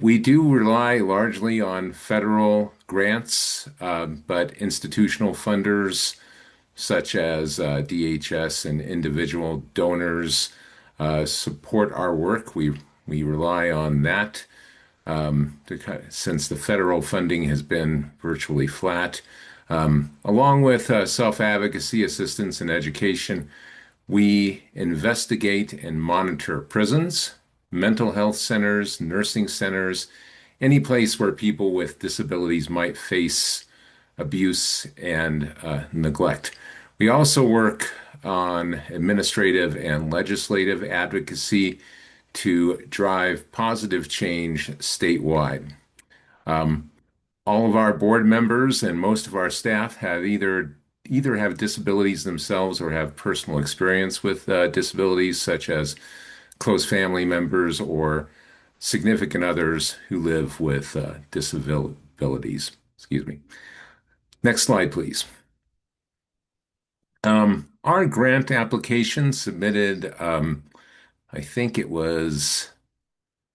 We do rely largely on federal grants, but institutional funders such as DHS and individual donors support our work. We rely on that since the federal funding has been virtually flat. Along with self-advocacy assistance and education, we investigate and monitor prisons, mental health centers, nursing centers, any place where people with disabilities might face abuse and neglect. We also work on administrative and legislative advocacy to drive positive change statewide. All of our board members and most of our staff have either have disabilities themselves or have personal experience with disabilities, such as close family members or significant others who live with disabilities. Excuse me. Next slide, please. Our grant application submitted, I think it was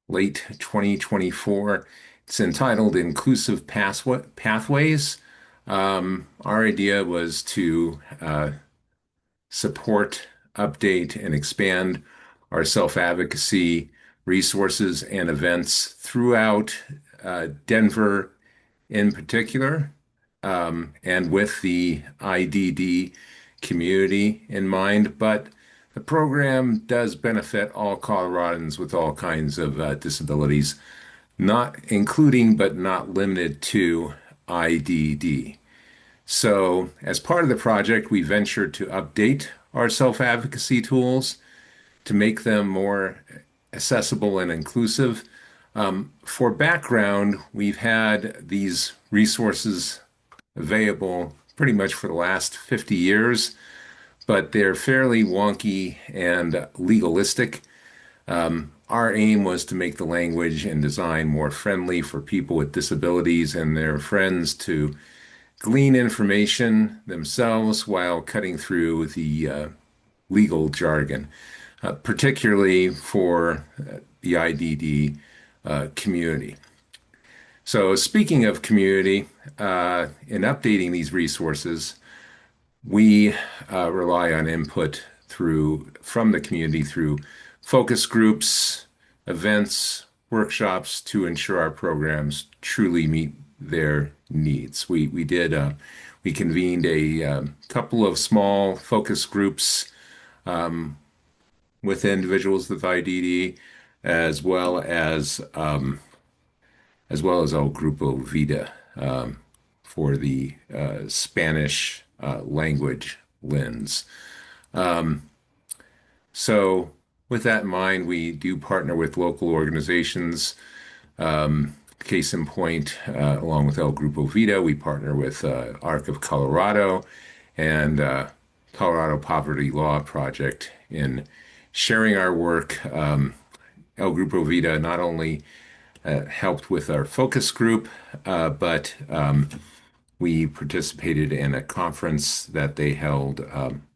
late 2024, It's entitled Inclusive Pathways. Our idea was to support, update, and expand our self-advocacy resources and events throughout Denver in particular, and with the IDD community in mind. But the program does benefit all Coloradans with all kinds of disabilities, not including but not limited to IDD. So, as part of the project, we ventured to update our self-advocacy tools to make them more accessible and inclusive. For background, we've had these resources available pretty much for the last 50 years, but they're fairly wonky and legalistic. Our aim was to make the language and design more friendly for people with disabilities and their friends to glean information themselves while cutting through the legal jargon, particularly for the IDD community. So, speaking of community, in updating these resources, we rely on input from the community through focus groups, events, workshops to ensure our programs truly meet their needs. We convened a couple of small focus groups with individuals with IDD, as well as El Grupo Vida for the Spanish language lens. So, with that in mind, we do partner with local organizations. Case in point, along with El Grupo Vida, we partner with ARC of Colorado and Colorado Poverty Law Project in sharing our work. El Grupo Vida not only helped with our focus group, but we participated in a conference that they held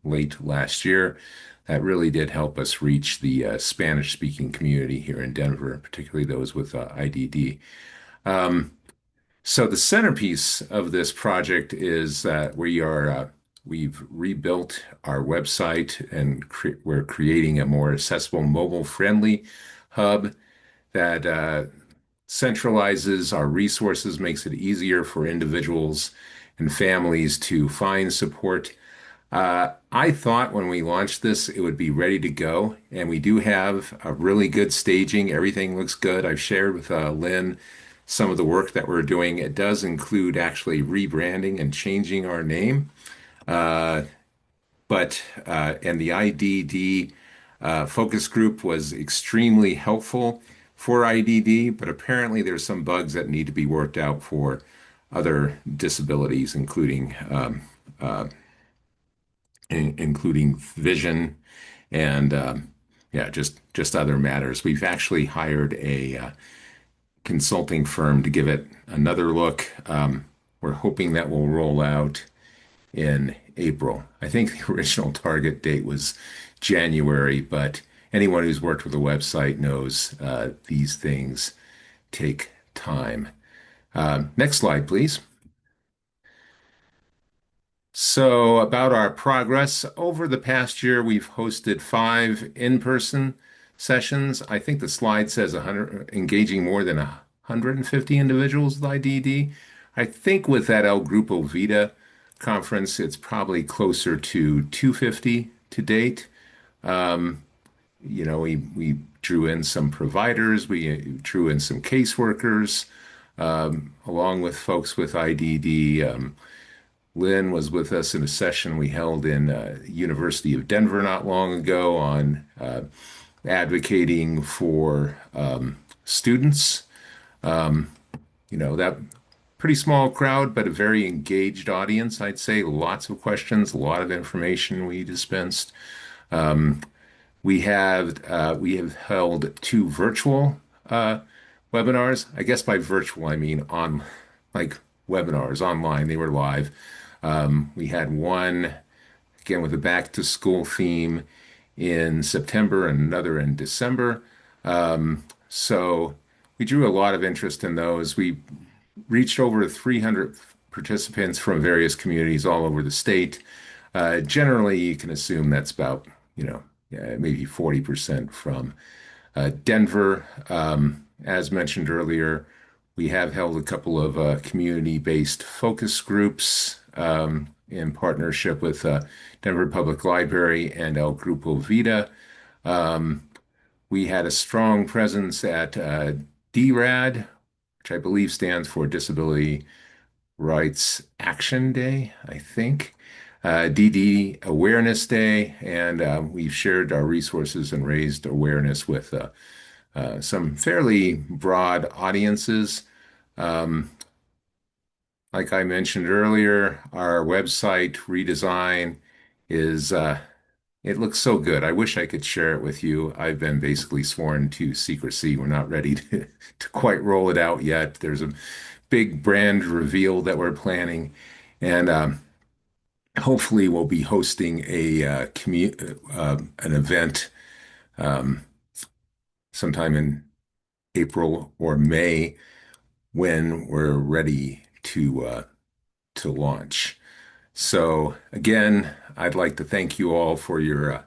late last year that really did help us reach the Spanish-speaking community here in Denver, particularly those with IDD. So the centerpiece of this project is that we've rebuilt our website and we're creating a more accessible, mobile-friendly hub that centralizes our resources, makes it easier for individuals and families to find support. I thought when we launched this, it would be ready to go, and we do have a really good staging. Everything looks good. I've shared with Lynn some of the work that we're doing. It does include actually rebranding and changing our name. And the IDD focus group was extremely helpful for IDD, but apparently there's some bugs that need to be worked out for other disabilities, including vision and yeah, just other matters. We've actually hired a consulting firm to give it another look. We're hoping that will roll out in April. I think the original target date was January, but anyone who's worked with a website knows these things take time. Next slide, please. So, about our progress. Over the past year, we've hosted 5 in-person sessions. I think the slide says 100, engaging more than 150 individuals with IDD. I think with that El Grupo Vida conference, it's probably closer to 250 to date. We drew in some providers, we drew in some caseworkers, along with folks with IDD. Lynn was with us in a session we held in University of Denver not long ago on advocating for students. That pretty small crowd, but a very engaged audience, I'd say. Lots of questions, a lot of information we dispensed. We have held 2 virtual webinars. I guess by virtual I mean on like webinars online. They were live. We had one again with a back to school theme in September and another in December. So we drew a lot of interest in those. We reached over 300 participants from various communities all over the state. Generally, you can assume that's about, maybe 40% from Denver. As mentioned earlier, we have held a couple of community-based focus groups in partnership with Denver Public Library and El Grupo Vida. We had a strong presence at DRAD, which I believe stands for Disability Rights Action Day, I think. DD Awareness Day, and we've shared our resources and raised awareness with some fairly broad audiences. Um, like I mentioned earlier, our website redesign is it looks so good. I wish I could share it with you. I've been basically sworn to secrecy. We're not ready to quite roll it out yet. There's a big brand reveal that we're planning, and hopefully we'll be hosting an event um, sometime in April or May when we're ready to launch. So again, I'd like to thank you all for your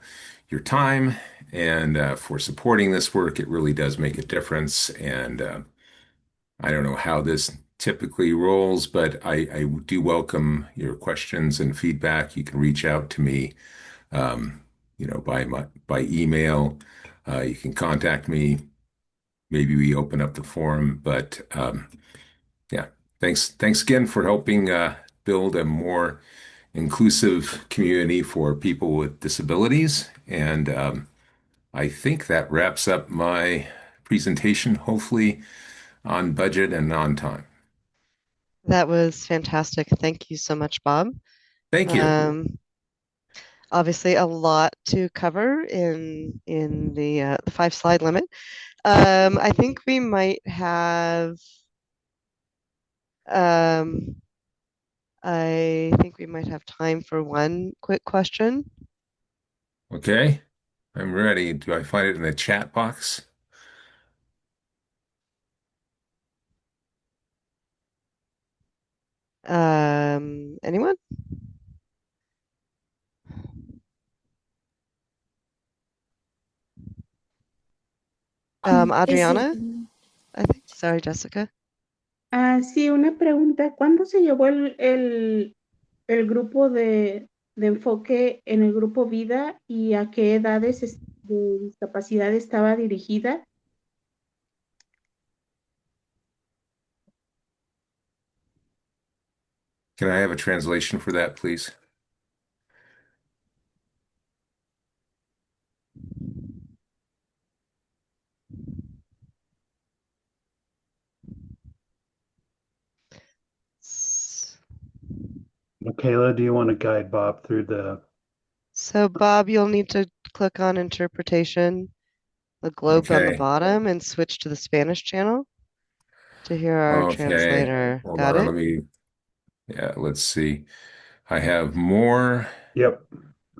time and for supporting this work. It really does make a difference. And I don't know how this typically rolls, but I do welcome your questions and feedback. You can reach out to me, by email. You can contact me. Maybe we open up the forum, but yeah, thanks again for helping build a more inclusive community for people with disabilities. And I think that wraps up my presentation, hopefully on budget and on time. That was fantastic. Thank you so much, Bob. Thank you. Obviously, a lot to cover in the 5 slide limit. I think we might have. Um, I think we might have time for one quick question. Okay, I'm ready. Do I find it in the chat box? Anyone? Is it? Adriana, I think. Sorry, Jessica. Sí, una pregunta. ¿Cuándo se llevó el grupo de enfoque en el grupo Vida y a qué edades de discapacidad estaba dirigida? Can I have a translation for that, please? Michaela, do you want to guide Bob through the? So, Bob, you'll need to click on interpretation, the globe on the Okay. bottom, and switch to the Spanish channel to hear our Okay. translator. Hold Got on. it? Let's see. I have more. Yep,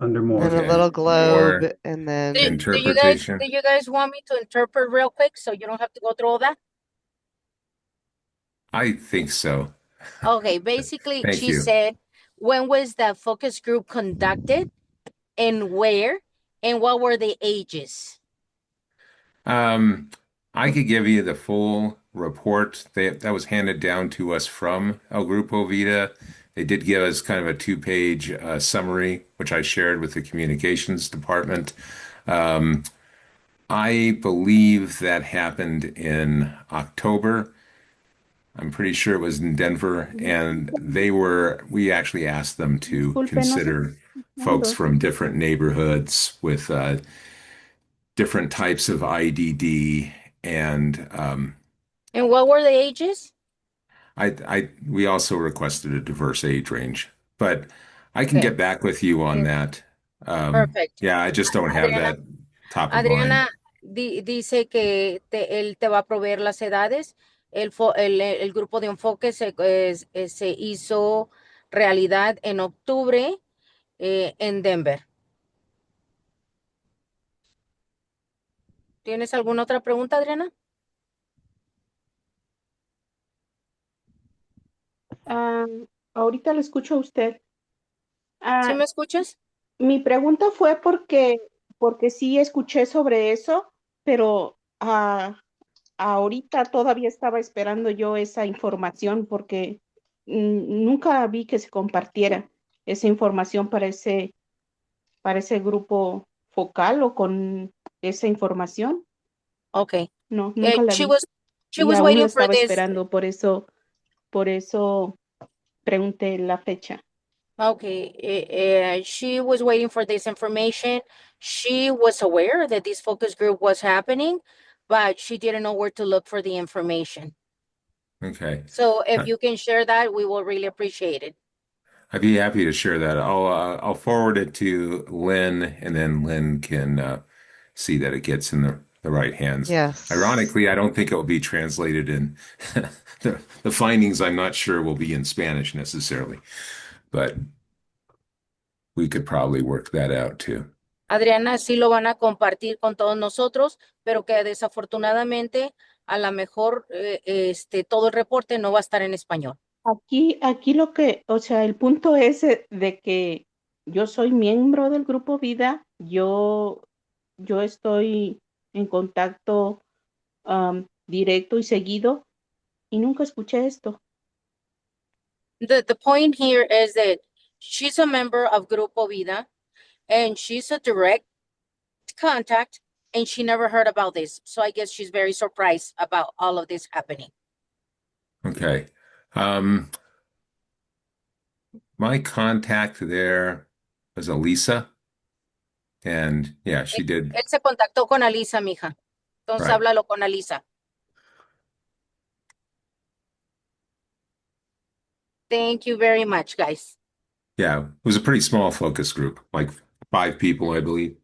under And then more. a Okay. little globe, More and then interpretation. Do you guys want me to interpret real quick so you don't have to go through all that? I think so. Okay, basically Thank she you. said, when was the focus group conducted and where and what were the ages? Um, I could give you the full report that was handed down to us from El Grupo Vida. They did give us kind of a two-page summary, which I shared with the communications department. Um, I believe that happened in October. I'm pretty sure it was in Denver, and we actually asked them to Disculpe, no sé. consider Van folks dos. from different neighborhoods with different types of IDD, and And what were the ages? we also requested a diverse age range, but I can Okay, get back with you on that. perfect. Yeah, I just don't have Adriana, that top of mind. Adriana dice que él te va a proveer las edades. El grupo de enfoque se hizo realidad en octubre en Denver. ¿Tienes alguna otra pregunta, Adriana? Ah, ahorita le escucho a usted. ¿Sí Ah, me escuchas? mi pregunta fue porque sí escuché sobre eso, pero ahorita todavía estaba esperando yo esa información porque nunca vi que se compartiera esa información para ese grupo focal o con esa información. Okay. No, nunca la She vi. Y was aún la waiting for estaba this. esperando, por eso pregunté la fecha. Okay. She was waiting for this information. She was aware that this focus group was happening, but she didn't know where to look for the information. Okay. So if Uh, you can share that, we will really appreciate it. I'd be happy to share that. I'll forward it to Lynn, and then Lynn can see that it gets in the right hands. Yes. Ironically, I don't think it will be translated in the findings. I'm not sure will be in Spanish necessarily, but we could probably work that out too. Adriana, sí lo van a compartir con todos nosotros, pero que desafortunadamente a lo mejor todo el reporte no va a estar en español. Aquí o sea, el punto es de que yo soy miembro del Grupo Vida, yo estoy en contacto directo y seguido y nunca escuché esto. The point here is that she's a member of Grupo Vida and she's a direct contact and she never heard about this. So I guess she's very surprised about all of this happening. Okay. Um, my contact there was Elisa, and yeah, she did. Él se contactó con Alisa, mija. Entonces Right. háblalo con Alisa. Thank you very much, guys. Yeah, it was a pretty small focus group, like 5 people, I believe.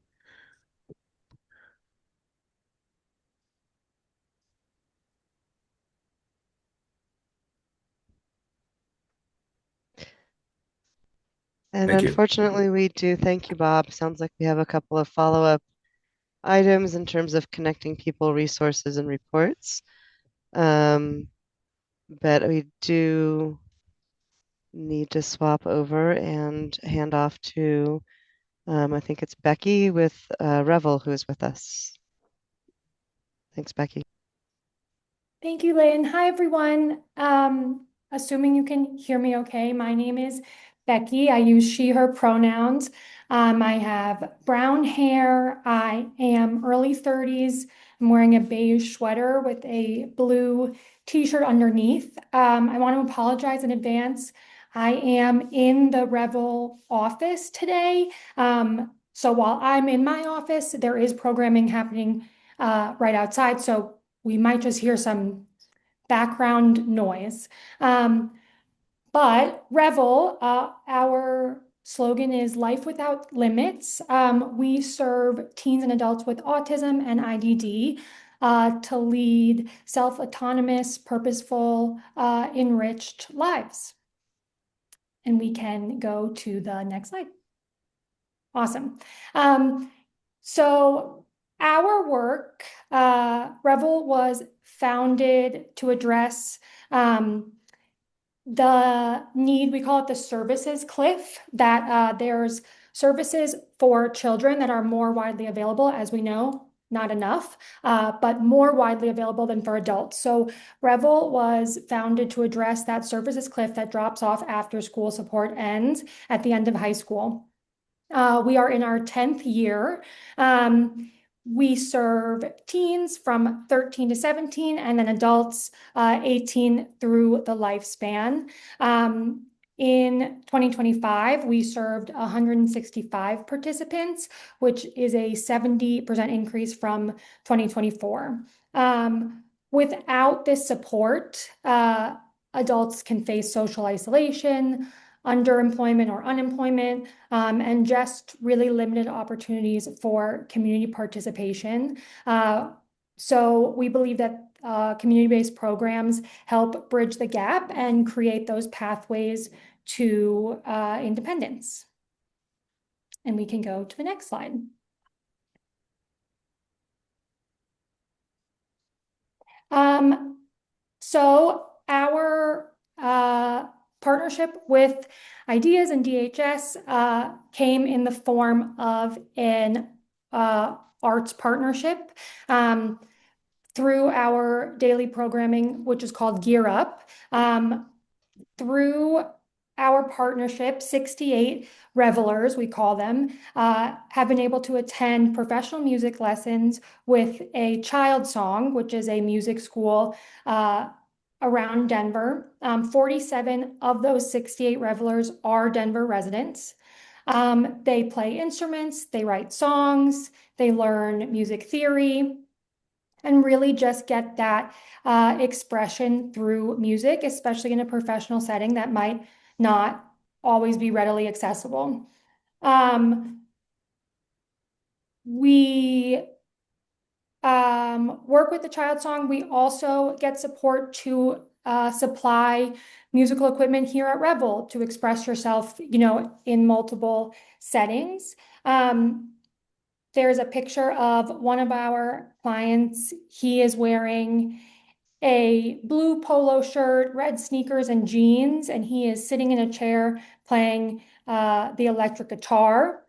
And Thank you. unfortunately, we do. Thank you, Bob. Sounds like we have a couple of follow-up items in terms of connecting people, resources, and reports. Um, but we do need to swap over and hand off to, I think it's Becky with Revel, who is with us. Thanks, Becky. Thank you, Lynn. Hi, everyone. Assuming you can hear me okay, my name is Becky. I use she, her pronouns. I have brown hair. I am early 30s. I'm wearing a beige sweater with a blue t-shirt underneath. I want to apologize in advance. I am in the Revel office today. So while I'm in my office, there is programming happening right outside. So we might just hear some background noise. But Revel, our slogan is Life Without Limits. We serve teens and adults with autism and IDD to lead self-autonomous, purposeful, enriched lives. And we can go to the next slide. Awesome. So our work, Revel was founded to address the need, we call it the services cliff, that there's services for children that are more widely available, as we know, not enough, but more widely available than for adults. So Revel was founded to address that services cliff that drops off after school support ends at the end of high school. We are in our 10th year. We serve teens from 13 to 17 and then adults 18 through the lifespan. In 2025, we served 165 participants, which is a 70% increase from 2024. Without this support, adults can face social isolation, underemployment or unemployment, and just really limited opportunities for community participation. So we believe that community-based programs help bridge the gap and create those pathways to independence. And we can go to the next slide. So our partnership with IDEAS and DHS came in the form of an arts partnership through our daily programming, which is called Gear Up. Through our partnership, 68 revelers, we call them, have been able to attend professional music lessons with a child song, which is a music school around Denver. 47 of those 68 revelers are Denver residents. They play instruments, they write songs, they learn music theory, and really just get that expression through music, especially in a professional setting that might not always be readily accessible. We work with the child song. We also get support to supply musical equipment here at Revel to express yourself, in multiple settings. There's a picture of one of our clients. He is wearing a blue polo shirt, red sneakers, and jeans, and he is sitting in a chair playing the electric guitar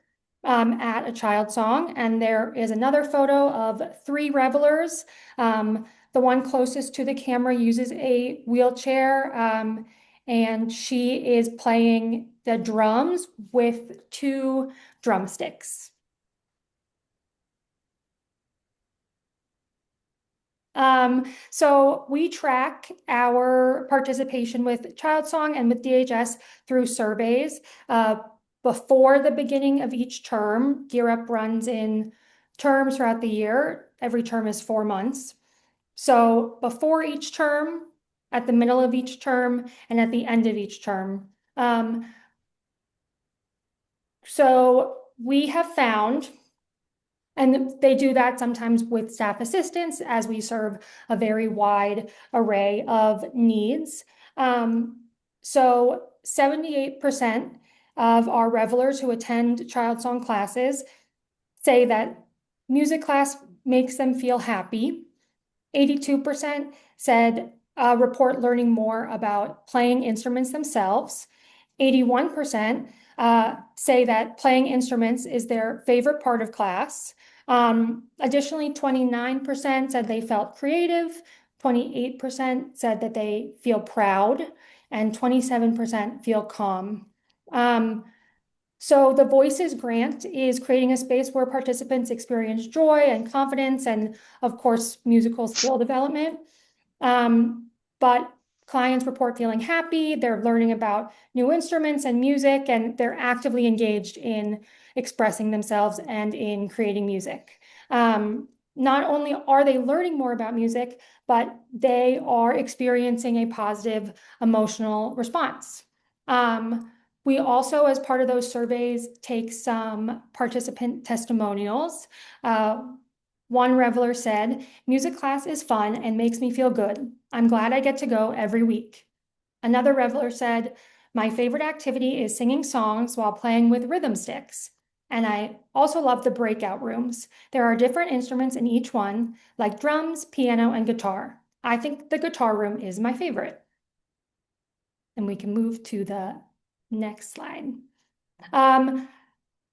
at a child song. And there is another photo of 3 revelers. The one closest to the camera uses a wheelchair, and she is playing the drums with 2 drumsticks. So we track our participation with Child Song and with DHS through surveys. Before the beginning of each term, Gear Up runs in terms throughout the year. Every term is 4 months. So before each term, at the middle of each term, and at the end of each term. So we have found, and they do that sometimes with staff assistance as we serve a very wide array of needs. So 78% of our revelers who attend Child Song classes say that music class makes them feel happy. 82% said report learning more about playing instruments themselves. 81% say that playing instruments is their favorite part of class. Additionally, 29% said they felt creative, 28% said that they feel proud, and 27% feel calm. So the Voices grant is creating a space where participants experience joy and confidence and, of course, musical skill development. But clients report feeling happy, they're learning about new instruments and music, and they're actively engaged in expressing themselves and in creating music. Not only are they learning more about music, but they are experiencing a positive emotional response. We also, as part of those surveys, take some participant testimonials. One reveler said, "Music class is fun and makes me feel good. I'm glad I get to go every week." Another reveler said, "My favorite activity is singing songs while playing with rhythm sticks. And I also love the breakout rooms. There are different instruments in each one, like drums, piano, and guitar. I think the guitar room is my favorite." And we can move to the next slide.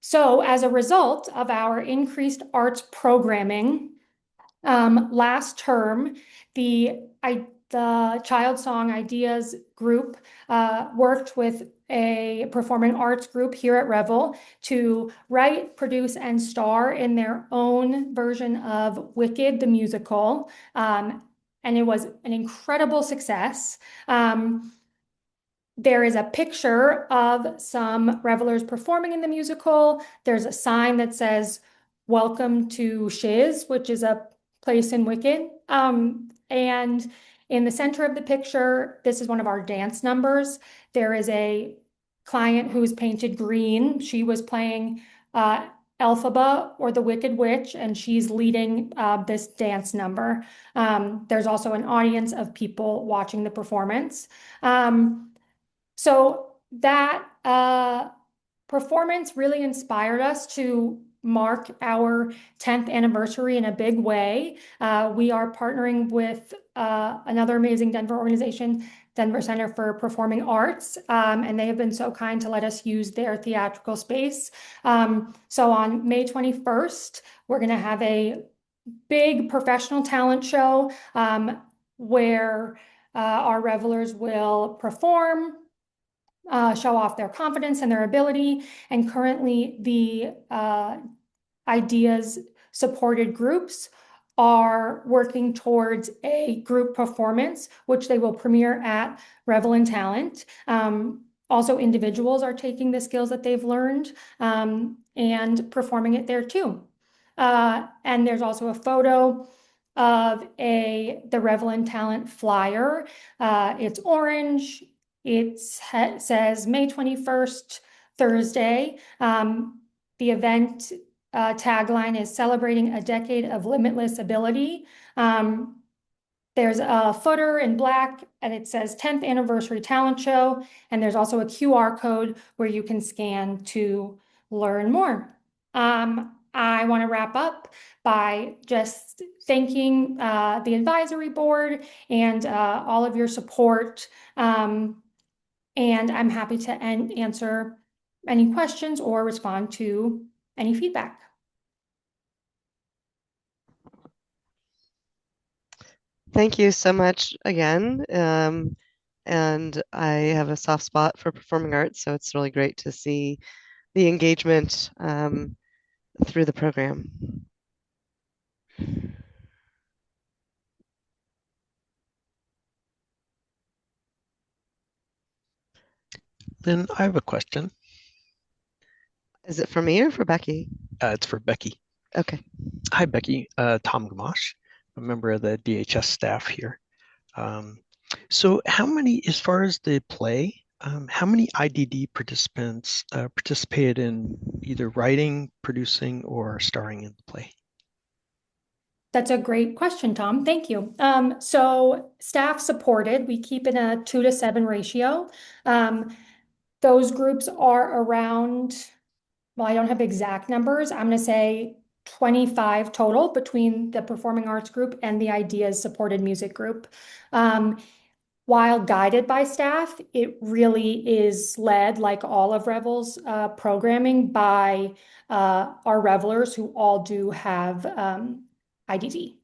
So as a result of our increased arts programming, last term, the Child Song IDEAS group worked with a performing arts group here at Revel to write, produce, and star in their own version of Wicked the musical. And it was an incredible success. There is a picture of some revelers performing in the musical. There's a sign that says, "Welcome to Shiz," which is a place in Wicked. And in the center of the picture, this is one of our dance numbers. There is a client who is painted green. She was playing Elphaba, or the Wicked Witch, and she's leading this dance number. There's also an audience of people watching the performance. So that performance really inspired us to mark our 10th anniversary in a big way. We are partnering with another amazing Denver organization Denver Center for Performing Arts, and they have been so kind to let us use their theatrical space. So on May 21st, we're going to have a big professional talent show where our revelers will perform, show off their confidence and their ability. And currently, the IDEAS supported groups are working towards a group performance, which they will premiere at Revel in Talent. Also, individuals are taking the skills that they've learned and performing it there too. And there's also a photo of the Revel in Talent flyer. It's orange. It says May 21st, Thursday. The event tagline is celebrating a decade of limitless ability. There's a footer in black and it says 10th anniversary talent show. And there's also a QR code where you can scan to learn more. I want to wrap up by just thanking the advisory board and all of your support. And I'm happy to answer any questions or respond to any feedback. Thank you so much again. And I have a soft spot for performing arts, so it's really great to see the engagement through the program. Lynn, I have a question. Is it for me or for Becky? It's for Becky. Okay. Hi, Becky. Tom Gamache, a member of the DHS staff here. So how many, as far as the play, how many IDD participants participated in either writing, producing, or starring in the play? That's a great question, Tom. Thank you. So staff supported, we keep it a 2-to-7 ratio. Those groups are around, well, I don't have exact numbers. I'm going to say 25 total between the performing arts group and the IDEAS supported music group. While guided by staff, it really is led, like all of Revel's programming, by our revelers who all do have IDD.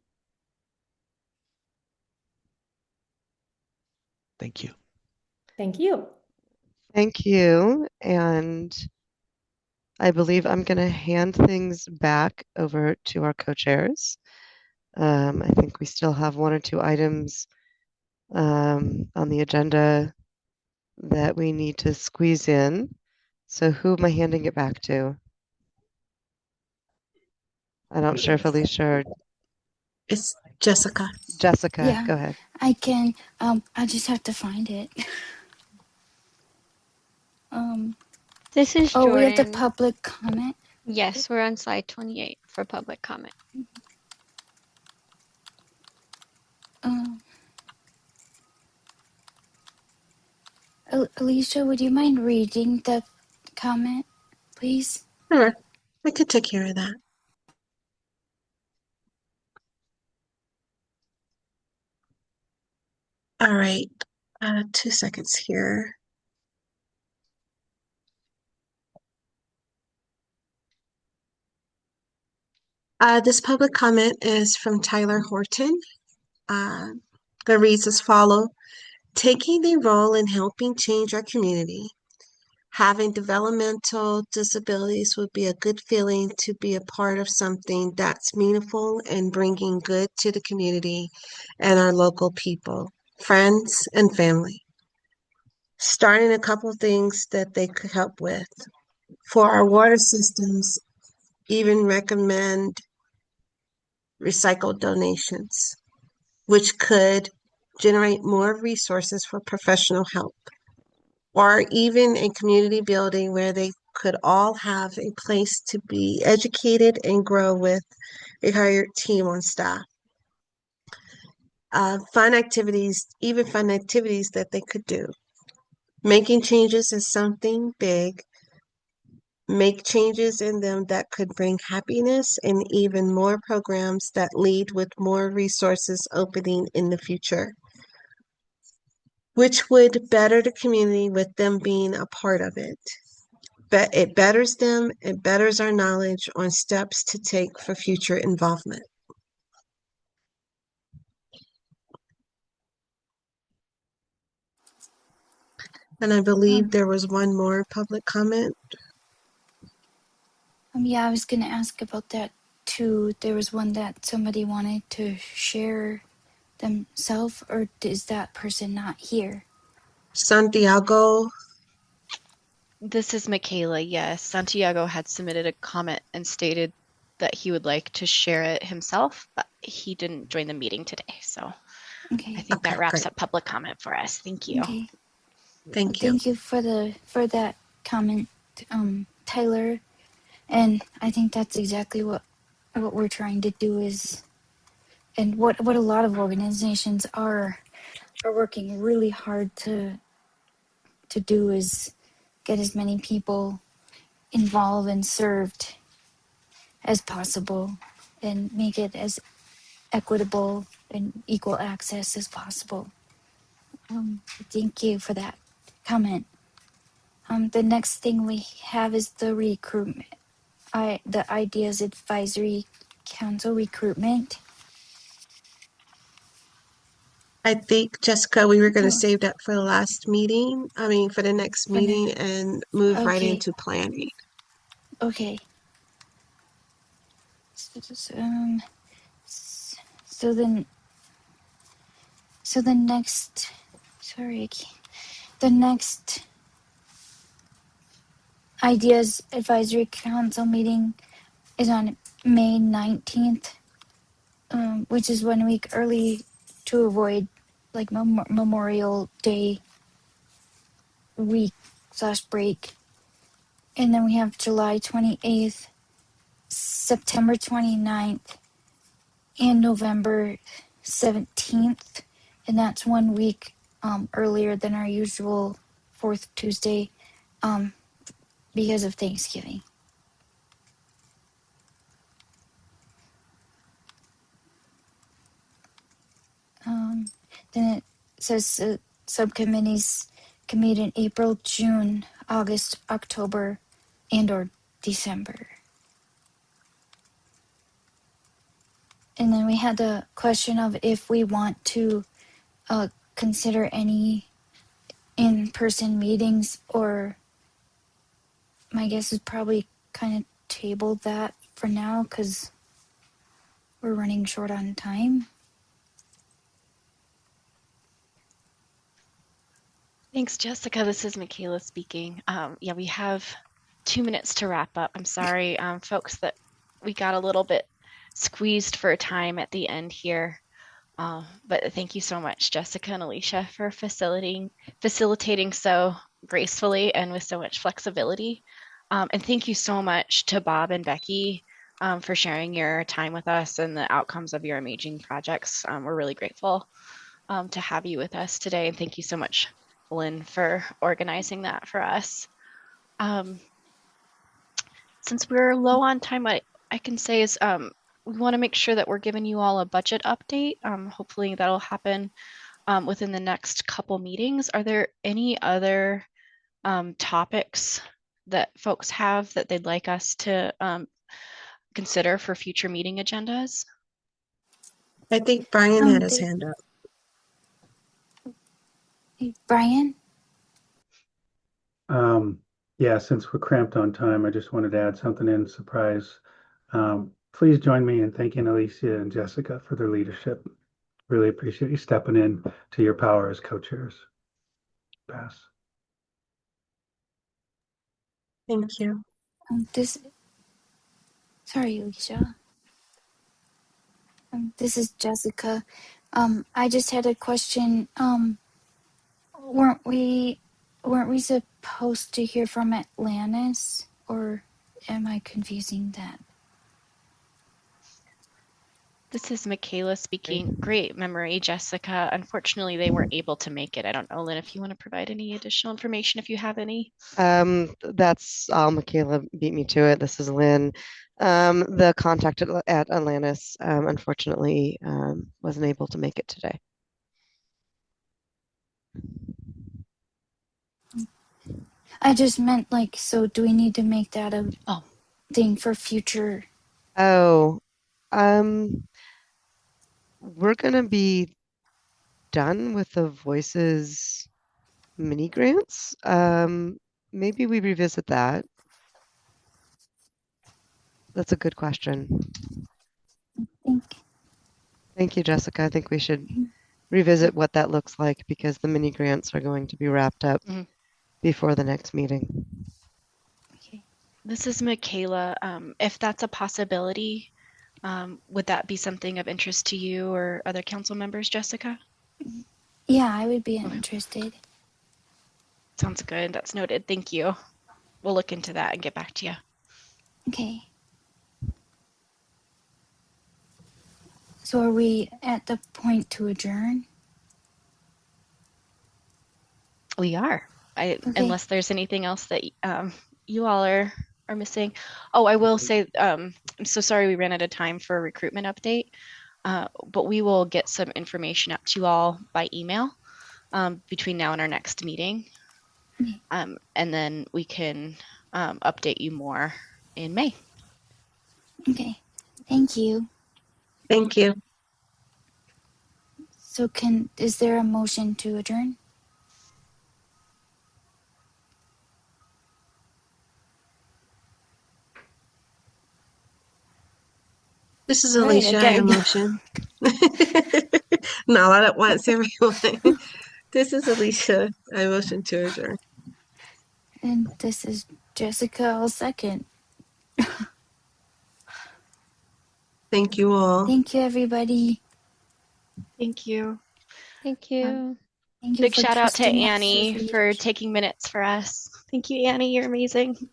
Thank you. Thank you. Thank you. And I believe I'm going to hand things back over to our co-chairs. I think we still have 1 or 2 items on the agenda that we need to squeeze in. So who am I handing it back to? I'm not sure if Alicia or It's Jessica. Jessica, Yeah, go ahead. I can. I just have to find it. This is Oh, we have the Jordan. public comment. Yes, we're on slide 28 for public comment. Alicia, would you mind reading the comment, please? Sure, I could take care of that. All right, 2 seconds here. This public comment is from Tyler Horton. That reads as follows. Taking a role in helping change our community. Having developmental disabilities would be a good feeling to be a part of something that's meaningful and bringing good to the community and our local people, friends, and family. Starting a couple of things that they could help with. For our water systems, even recommend recycled donations, which could generate more resources for professional help, or even a community building where they could all have a place to be educated and grow with a hired team on staff. Fun activities that they could do. Making changes is something big. Make changes in them that could bring happiness and even more programs that lead with more resources opening in the future. which would better the community with them being a part of it. But it betters them, it betters our knowledge on steps to take for future involvement. And I believe there was one more public comment. Yeah, I was gonna ask about that too. There was one that somebody wanted to share themselves, or is that person not here? Santiago. This is Michaela. Yes, Santiago had submitted a comment and stated that he would like to share it himself, but he didn't join the meeting today. So I think that wraps up public comment for us. Thank you. Okay. Thank you. Thank you for that comment, Tyler. And I think that's exactly what we're trying to do is, and what a lot of organizations are working really hard to do is get as many people involved and served as possible and make it as equitable and equal access as possible. Thank you for that comment. The next thing we have is the recruitment. The IDEAS Advisory Council recruitment. I think, Jessica, we were going to save that for the last meeting. I mean, for the next meeting and move right into planning. Okay. So then, the next, the next IDEAS Advisory Council meeting is on May 19th, which is 1 week early to avoid like Memorial Day week / break. And then we have July 28th, September 29th, and November 17th. And that's 1 week earlier than our usual fourth Tuesday because of Thanksgiving. Then it says subcommittees can meet in April, June, August, October, and or December. And then we had the question of if we want to consider any in-person meetings, or my guess is probably kind of table that for now because we're running short on time. Thanks, Jessica. This is Michaela speaking. Yeah, we have 2 minutes to wrap up. I'm sorry, folks, that we got a little bit squeezed for time at the end here. But thank you so much, Jessica and Alicia, for facilitating so gracefully and with so much flexibility. And thank you so much to Bob and Becky for sharing your time with us and the outcomes of your amazing projects. We're really grateful to have you with us today. And thank you so much, Lynn, for organizing that for us. Since we're low on time, I can say is we want to make sure that we're giving you all a budget update. Hopefully that'll happen within the next couple meetings. Are there any other topics that folks have that they'd like us to consider for future meeting agendas? I think Brian had his hand up. Brian? Yeah, since we're cramped on time, I just wanted to add something in surprise. Please join me in thanking Alicia and Jessica for their leadership. Really appreciate you stepping in to your power as co-chairs. Pass. Thank you. Sorry, Alicia. This is Jessica. I just had a question. Weren't we supposed to hear from Atlantis, or am I confusing that? This is Michaela speaking. Great memory, Jessica. Unfortunately, they weren't able to make it. I don't know, Lynn, if you want to provide any additional information, if you have any. That's all. Michaela beat me to it. This is Lynn. The contact at Atlantis, unfortunately, wasn't able to make it today. I just meant like, so do we need to make that a Oh. thing for future? Oh, we're gonna be done with the Voices mini grants. Maybe we revisit that. That's a good question. Thank you, Jessica. I think we should revisit what that looks like because the mini grants are going to be wrapped up before the next meeting. Okay. This is Michaela. If that's a possibility, would that be something of interest to you or other council members, Jessica? Yeah, I would be interested. Sounds good. That's noted. Thank you. We'll look into that and get back to you. Okay. So are we at the point to adjourn? We are. Okay. Unless there's anything else that you all are missing. Oh, I will say, I'm so sorry we ran out of time for a recruitment update, but we will get some information out to you all by email between now and our next meeting. And then we can update you more in May. Okay. Thank you. Thank you. So is there a motion to adjourn? This is Right, Alicia. I again. motion. Not all at once, everyone. This is Alicia. I motion to adjourn. And this is Jessica. I'll second. Thank you all. Thank you, everybody. Thank you. Thank you. Thank you Big for shout out to trusting us as Annie for leaders. taking minutes for us. Thank you, Annie. You're amazing.